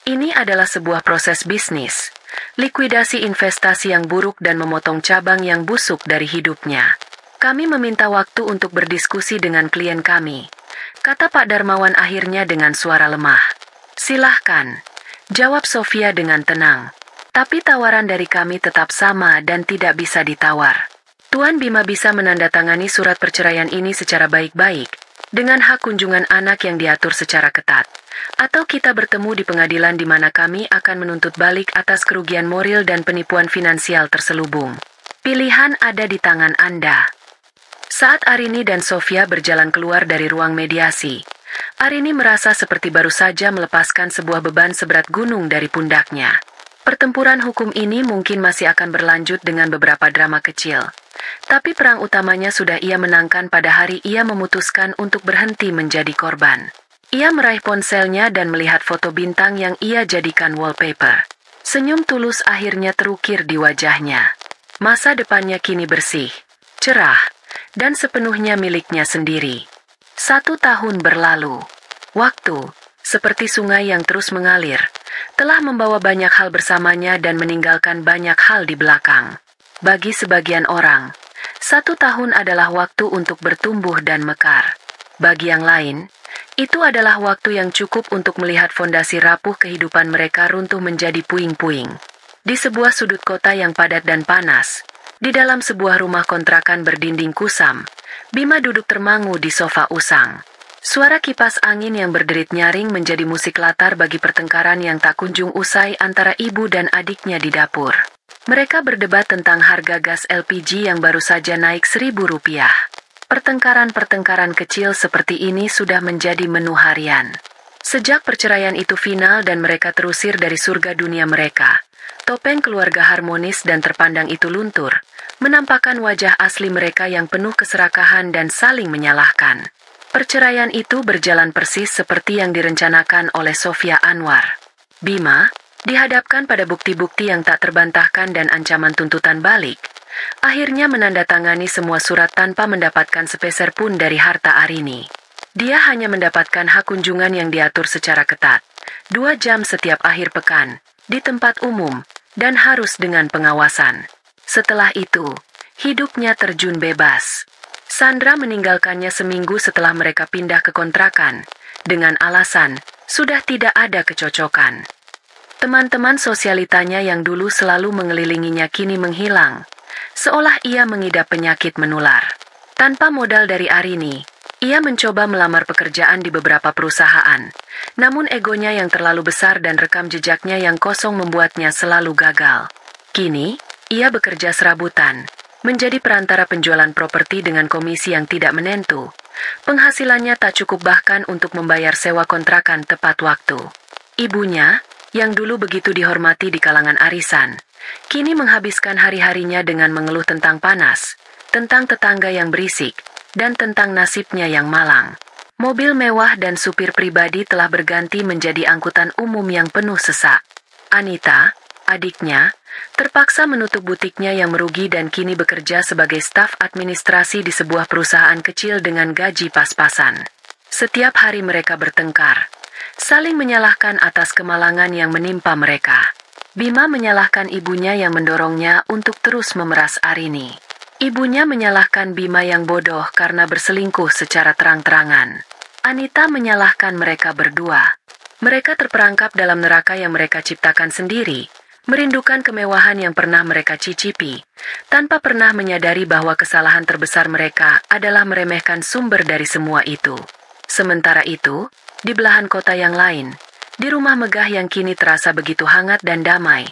A: Ini adalah sebuah proses bisnis. Likuidasi investasi yang buruk dan memotong cabang yang busuk dari hidupnya. Kami meminta waktu untuk berdiskusi dengan klien kami, kata Pak Darmawan akhirnya dengan suara lemah. Silahkan, jawab Sofia dengan tenang. Tapi tawaran dari kami tetap sama dan tidak bisa ditawar. Tuan Bima bisa menandatangani surat perceraian ini secara baik-baik, dengan hak kunjungan anak yang diatur secara ketat. Atau kita bertemu di pengadilan di mana kami akan menuntut balik atas kerugian moral dan penipuan finansial terselubung. Pilihan ada di tangan Anda. Saat Arini dan Sofia berjalan keluar dari ruang mediasi, Arini merasa seperti baru saja melepaskan sebuah beban seberat gunung dari pundaknya. Pertempuran hukum ini mungkin masih akan berlanjut dengan beberapa drama kecil. Tapi perang utamanya sudah ia menangkan pada hari ia memutuskan untuk berhenti menjadi korban. Ia meraih ponselnya dan melihat foto bintang yang ia jadikan wallpaper. Senyum tulus akhirnya terukir di wajahnya. Masa depannya kini bersih, cerah, dan sepenuhnya miliknya sendiri. 1 tahun berlalu. Waktu, seperti sungai yang terus mengalir, telah membawa banyak hal bersamanya dan meninggalkan banyak hal di belakang. Bagi sebagian orang, 1 tahun adalah waktu untuk bertumbuh dan mekar. Bagi yang lain, itu adalah waktu yang cukup untuk melihat fondasi rapuh kehidupan mereka runtuh menjadi puing-puing. Di sebuah sudut kota yang padat dan panas, di dalam sebuah rumah kontrakan berdinding kusam, Bima duduk termangu di sofa usang. Suara kipas angin yang berderit nyaring menjadi musik latar bagi pertengkaran yang tak kunjung usai antara ibu dan adiknya di dapur. Mereka berdebat tentang harga gas LPG yang baru saja naik Rp1.000. Pertengkaran-pertengkaran kecil seperti ini sudah menjadi menu harian. Sejak perceraian itu final dan mereka terusir dari surga dunia mereka, topeng keluarga harmonis dan terpandang itu luntur, menampakkan wajah asli mereka yang penuh keserakahan dan saling menyalahkan. Perceraian itu berjalan persis seperti yang direncanakan oleh Sofia Anwar. Bima, dihadapkan pada bukti-bukti yang tak terbantahkan dan ancaman tuntutan balik, akhirnya menandatangani semua surat tanpa mendapatkan sepeser pun dari harta Arini. Dia hanya mendapatkan hak kunjungan yang diatur secara ketat, 2 jam setiap akhir pekan, di tempat umum, dan harus dengan pengawasan. Setelah itu, hidupnya terjun bebas. Sandra meninggalkannya seminggu setelah mereka pindah ke kontrakan, dengan alasan, sudah tidak ada kecocokan. Teman-teman sosialitanya yang dulu selalu mengelilinginya kini menghilang, seolah ia mengidap penyakit menular. Tanpa modal dari Arini, ia mencoba melamar pekerjaan di beberapa perusahaan, namun egonya yang terlalu besar dan rekam jejaknya yang kosong membuatnya selalu gagal. Kini, ia bekerja serabutan, menjadi perantara penjualan properti dengan komisi yang tidak menentu. Penghasilannya tak cukup bahkan untuk membayar sewa kontrakan tepat waktu. Ibunya, yang dulu begitu dihormati di kalangan arisan, kini menghabiskan hari-harinya dengan mengeluh tentang panas, tentang tetangga yang berisik, dan tentang nasibnya yang malang. Mobil mewah dan supir pribadi telah berganti menjadi angkutan umum yang penuh sesak. Anita, adiknya, terpaksa menutup butiknya yang merugi dan kini bekerja sebagai staf administrasi di sebuah perusahaan kecil dengan gaji pas-pasan. Setiap hari mereka bertengkar, saling menyalahkan atas kemalangan yang menimpa mereka. Bima menyalahkan ibunya yang mendorongnya untuk terus memeras Arini. Ibunya menyalahkan Bima yang bodoh karena berselingkuh secara terang-terangan. Anita menyalahkan mereka berdua. Mereka terperangkap dalam neraka yang mereka ciptakan sendiri, merindukan kemewahan yang pernah mereka cicipi, tanpa pernah menyadari bahwa kesalahan terbesar mereka adalah meremehkan sumber dari semua itu. Sementara itu, di belahan kota yang lain, di rumah megah yang kini terasa begitu hangat dan damai,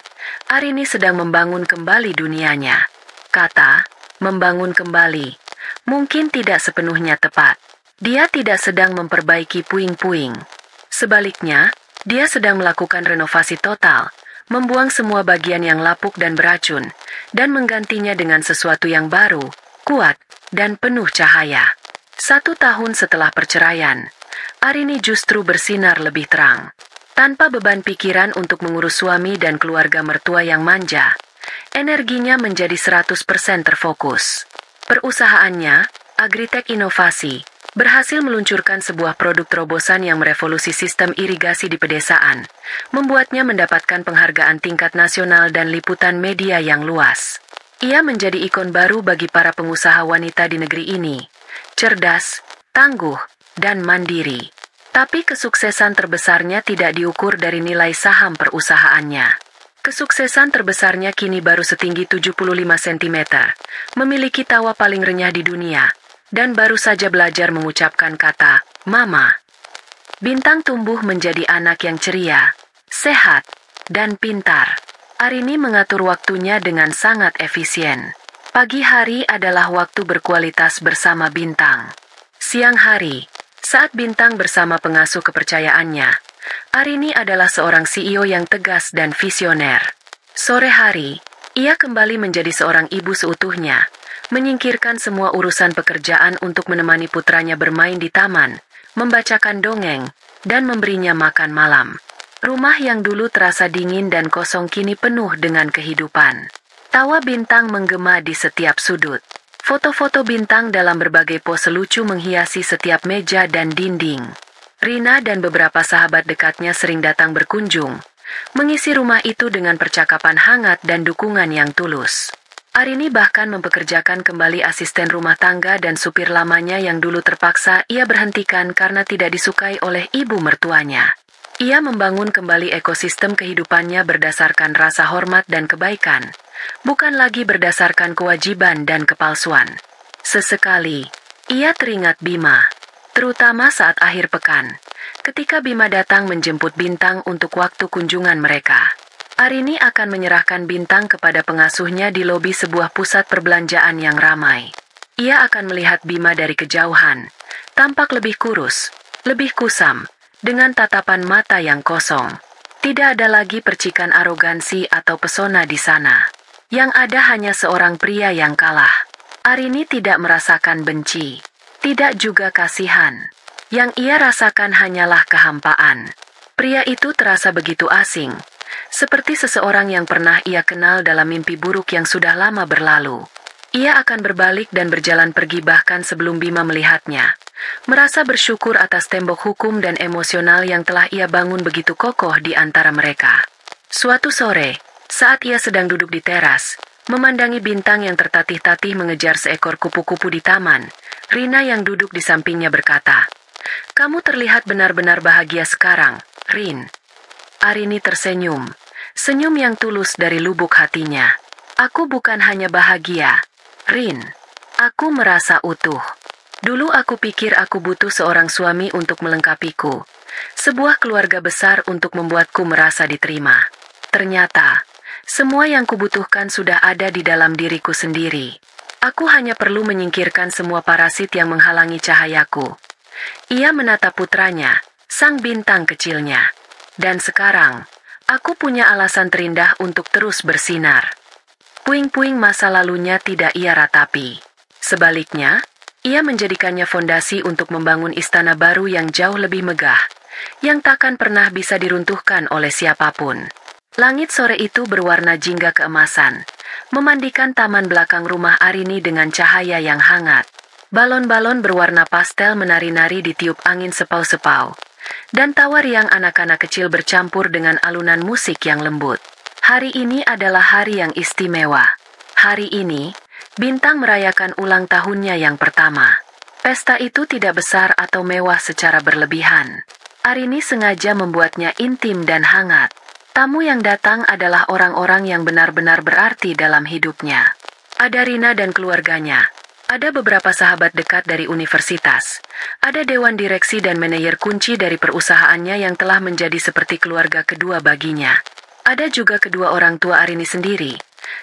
A: Arini sedang membangun kembali dunianya. Kata, membangun kembali, mungkin tidak sepenuhnya tepat. Dia tidak sedang memperbaiki puing-puing. Sebaliknya, dia sedang melakukan renovasi total, membuang semua bagian yang lapuk dan beracun, dan menggantinya dengan sesuatu yang baru, kuat, dan penuh cahaya. 1 tahun setelah perceraian, Arini justru bersinar lebih terang. Tanpa beban pikiran untuk mengurus suami dan keluarga mertua yang manja, energinya menjadi 100% terfokus. Perusahaannya, Agritech Inovasi, berhasil meluncurkan sebuah produk terobosan yang merevolusi sistem irigasi di pedesaan, membuatnya mendapatkan penghargaan tingkat nasional dan liputan media yang luas. Ia menjadi ikon baru bagi para pengusaha wanita di negeri ini, cerdas, tangguh, dan mandiri. Tapi kesuksesan terbesarnya tidak diukur dari nilai saham perusahaannya. Kesuksesan terbesarnya kini baru setinggi 75 cm, memiliki tawa paling renyah di dunia, dan baru saja belajar mengucapkan kata, "Mama." Bintang tumbuh menjadi anak yang ceria, sehat, dan pintar. Arini mengatur waktunya dengan sangat efisien. Pagi hari adalah waktu berkualitas bersama Bintang. Siang hari, saat Bintang bersama pengasuh kepercayaannya, Arini adalah seorang CEO yang tegas dan visioner. Sore hari, ia kembali menjadi seorang ibu seutuhnya, menyingkirkan semua urusan pekerjaan untuk menemani putranya bermain di taman, membacakan dongeng, dan memberinya makan malam. Rumah yang dulu terasa dingin dan kosong kini penuh dengan kehidupan. Tawa Bintang menggema di setiap sudut. Foto-foto Bintang dalam berbagai pose lucu menghiasi setiap meja dan dinding. Rina dan beberapa sahabat dekatnya sering datang berkunjung, mengisi rumah itu dengan percakapan hangat dan dukungan yang tulus. Arini bahkan mempekerjakan kembali asisten rumah tangga dan supir lamanya yang dulu terpaksa ia berhentikan karena tidak disukai oleh ibu mertuanya. Ia membangun kembali ekosistem kehidupannya berdasarkan rasa hormat dan kebaikan, bukan lagi berdasarkan kewajiban dan kepalsuan. Sesekali, ia teringat Bima, terutama saat akhir pekan, ketika Bima datang menjemput Bintang untuk waktu kunjungan mereka. Arini akan menyerahkan Bintang kepada pengasuhnya di lobi sebuah pusat perbelanjaan yang ramai. Ia akan melihat Bima dari kejauhan, tampak lebih kurus, lebih kusam, dengan tatapan mata yang kosong. Tidak ada lagi percikan arogansi atau pesona di sana. Yang ada hanya seorang pria yang kalah. Arini tidak merasakan benci, tidak juga kasihan. Yang ia rasakan hanyalah kehampaan. Pria itu terasa begitu asing, seperti seseorang yang pernah ia kenal dalam mimpi buruk yang sudah lama berlalu. Ia akan berbalik dan berjalan pergi bahkan sebelum Bima melihatnya. Merasa bersyukur atas tembok hukum dan emosional yang telah ia bangun begitu kokoh di antara mereka. Suatu sore, saat ia sedang duduk di teras, memandangi Bintang yang tertatih-tatih mengejar seekor kupu-kupu di taman, Rina yang duduk di sampingnya berkata, "Kamu terlihat benar-benar bahagia sekarang, Rin." Arini tersenyum, senyum yang tulus dari lubuk hatinya. "Aku bukan hanya bahagia, Rin. Aku merasa utuh. Dulu aku pikir aku butuh seorang suami untuk melengkapiku, sebuah keluarga besar untuk membuatku merasa diterima. Ternyata, semua yang kubutuhkan sudah ada di dalam diriku sendiri. Aku hanya perlu menyingkirkan semua parasit yang menghalangi cahayaku." Ia menatap putranya, sang Bintang kecilnya. "Dan sekarang, aku punya alasan terindah untuk terus bersinar." Puing-puing masa lalunya tidak ia ratapi. Sebaliknya, ia menjadikannya fondasi untuk membangun istana baru yang jauh lebih megah, yang takkan pernah bisa diruntuhkan oleh siapapun. Langit sore itu berwarna jingga keemasan, memandikan taman belakang rumah Arini dengan cahaya yang hangat. Balon-balon berwarna pastel menari-nari ditiup angin sepau-sepau, dan tawa riang anak-anak kecil bercampur dengan alunan musik yang lembut. Hari ini adalah hari yang istimewa. Hari ini, Bintang merayakan ulang tahunnya yang pertama. Pesta itu tidak besar atau mewah secara berlebihan. Arini sengaja membuatnya intim dan hangat. Tamu yang datang adalah orang-orang yang benar-benar berarti dalam hidupnya. Ada Rina dan keluarganya. Ada beberapa sahabat dekat dari universitas. Ada dewan direksi dan manajer kunci dari perusahaannya yang telah menjadi seperti keluarga kedua baginya. Ada juga kedua orang tua Arini sendiri.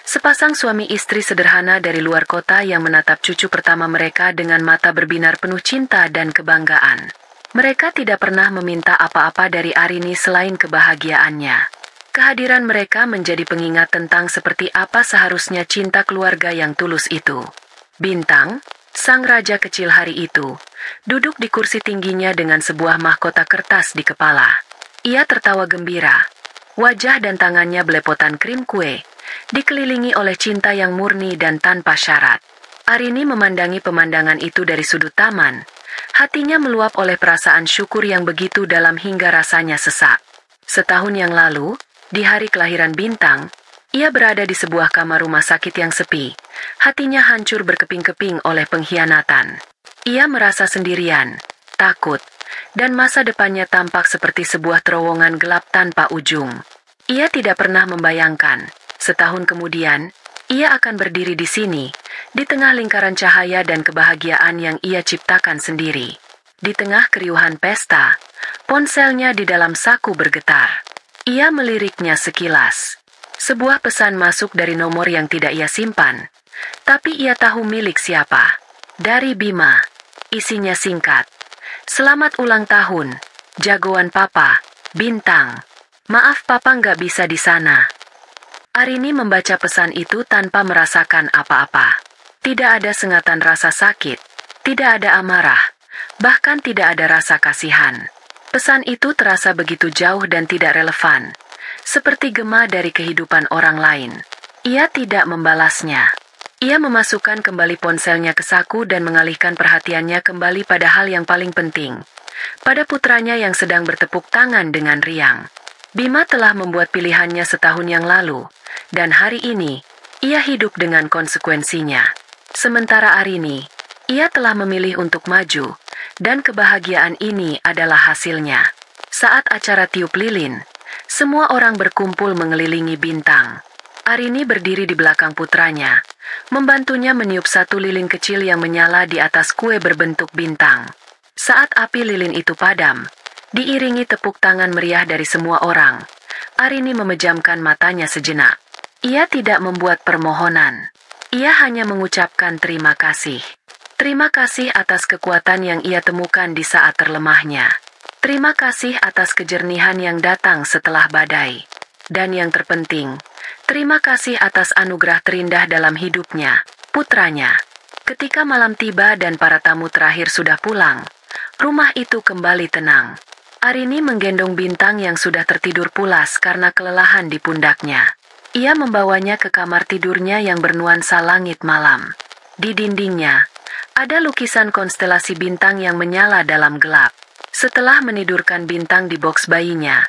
A: Sepasang suami istri sederhana dari luar kota yang menatap cucu pertama mereka dengan mata berbinar penuh cinta dan kebanggaan. Mereka tidak pernah meminta apa-apa dari Arini selain kebahagiaannya. Kehadiran mereka menjadi pengingat tentang seperti apa seharusnya cinta keluarga yang tulus itu. Bintang, sang raja kecil hari itu, duduk di kursi tingginya dengan sebuah mahkota kertas di kepala. Ia tertawa gembira. Wajah dan tangannya belepotan krim kue, dikelilingi oleh cinta yang murni dan tanpa syarat. Arini memandangi pemandangan itu dari sudut taman. Hatinya meluap oleh perasaan syukur yang begitu dalam hingga rasanya sesak. Setahun yang lalu, di hari kelahiran Bintang, ia berada di sebuah kamar rumah sakit yang sepi. Hatinya hancur berkeping-keping oleh pengkhianatan. Ia merasa sendirian, takut, dan masa depannya tampak seperti sebuah terowongan gelap tanpa ujung. Ia tidak pernah membayangkan, setahun kemudian, ia akan berdiri di sini, di tengah lingkaran cahaya dan kebahagiaan yang ia ciptakan sendiri. Di tengah keriuhan pesta, ponselnya di dalam saku bergetar. Ia meliriknya sekilas. Sebuah pesan masuk dari nomor yang tidak ia simpan. Tapi ia tahu milik siapa. Dari Bima. Isinya singkat. Selamat ulang tahun, jagoan papa, Bintang. Maaf papa nggak bisa di sana. Arini membaca pesan itu tanpa merasakan apa-apa. Tidak ada sengatan rasa sakit. Tidak ada amarah. Bahkan tidak ada rasa kasihan. Pesan itu terasa begitu jauh dan tidak relevan, seperti gema dari kehidupan orang lain. Ia tidak membalasnya. Ia memasukkan kembali ponselnya ke saku dan mengalihkan perhatiannya kembali pada hal yang paling penting, pada putranya yang sedang bertepuk tangan dengan riang. Bima telah membuat pilihannya setahun yang lalu, dan hari ini, ia hidup dengan konsekuensinya. Sementara Arini, ia telah memilih untuk maju, dan kebahagiaan ini adalah hasilnya. Saat acara tiup lilin, semua orang berkumpul mengelilingi Bintang. Arini berdiri di belakang putranya, membantunya meniup satu lilin kecil yang menyala di atas kue berbentuk bintang. Saat api lilin itu padam, diiringi tepuk tangan meriah dari semua orang, Arini memejamkan matanya sejenak. Ia tidak membuat permohonan. Ia hanya mengucapkan terima kasih. Terima kasih atas kekuatan yang ia temukan di saat terlemahnya. Terima kasih atas kejernihan yang datang setelah badai. Dan yang terpenting, terima kasih atas anugerah terindah dalam hidupnya, putranya. Ketika malam tiba dan para tamu terakhir sudah pulang, rumah itu kembali tenang. Arini menggendong Bintang yang sudah tertidur pulas karena kelelahan di pundaknya. Ia membawanya ke kamar tidurnya yang bernuansa langit malam. Di dindingnya, ada lukisan konstelasi bintang yang menyala dalam gelap. Setelah menidurkan Bintang di boks bayinya,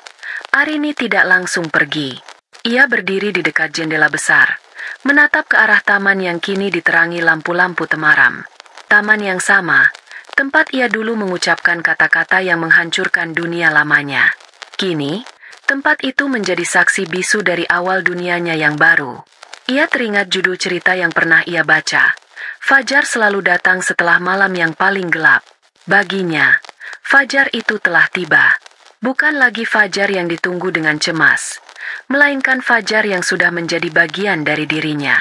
A: Arini tidak langsung pergi. Ia berdiri di dekat jendela besar, menatap ke arah taman yang kini diterangi lampu-lampu temaram. Taman yang sama, tempat ia dulu mengucapkan kata-kata yang menghancurkan dunia lamanya. Kini, tempat itu menjadi saksi bisu dari awal dunianya yang baru. Ia teringat judul cerita yang pernah ia baca. Fajar selalu datang setelah malam yang paling gelap. Baginya, fajar itu telah tiba. Bukan lagi fajar yang ditunggu dengan cemas, melainkan fajar yang sudah menjadi bagian dari dirinya.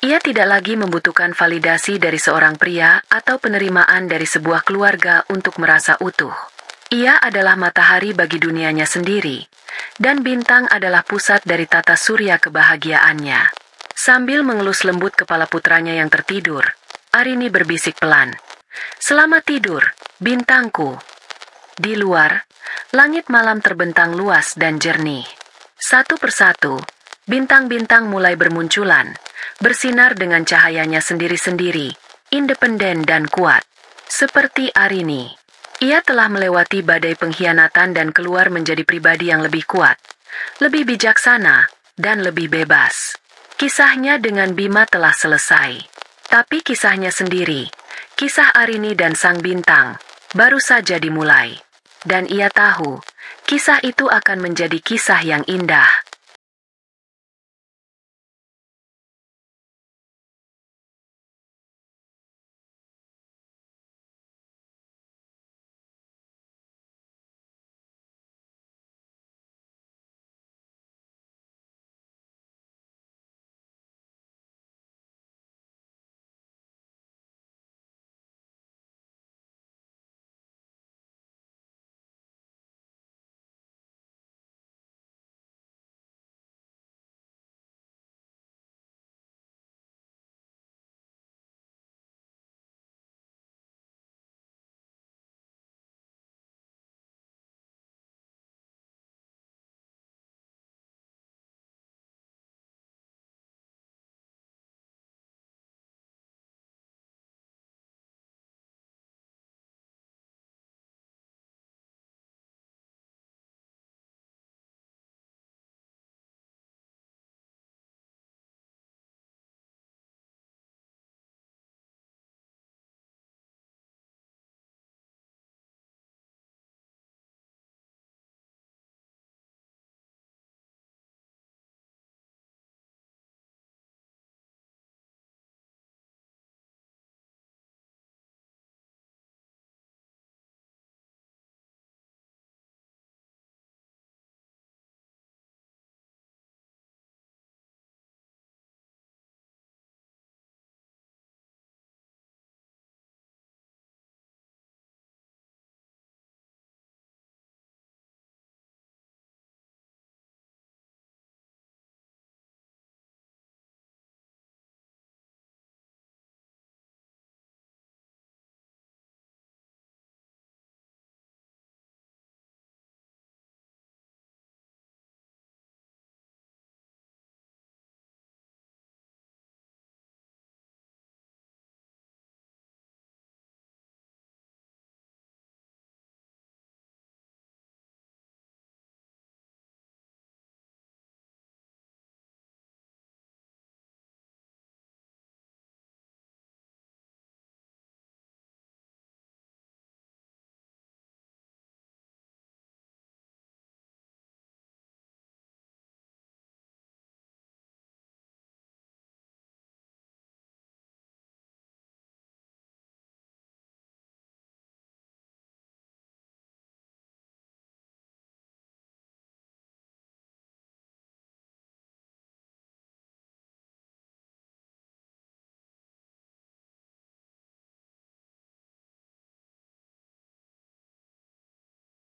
A: Ia tidak lagi membutuhkan validasi dari seorang pria atau penerimaan dari sebuah keluarga untuk merasa utuh. Ia adalah matahari bagi dunianya sendiri, dan Bintang adalah pusat dari tata surya kebahagiaannya. Sambil mengelus lembut kepala putranya yang tertidur, Arini berbisik pelan. Selamat tidur, Bintangku. Di luar, langit malam terbentang luas dan jernih. Satu persatu, bintang-bintang mulai bermunculan, bersinar dengan cahayanya sendiri-sendiri, independen dan kuat. Seperti Arini, ia telah melewati badai pengkhianatan dan keluar menjadi pribadi yang lebih kuat, lebih bijaksana, dan lebih bebas. Kisahnya dengan Bima telah selesai. Tapi kisahnya sendiri, kisah Arini dan Sang Bintang, baru saja dimulai. Dan ia tahu, kisah itu akan menjadi kisah yang indah.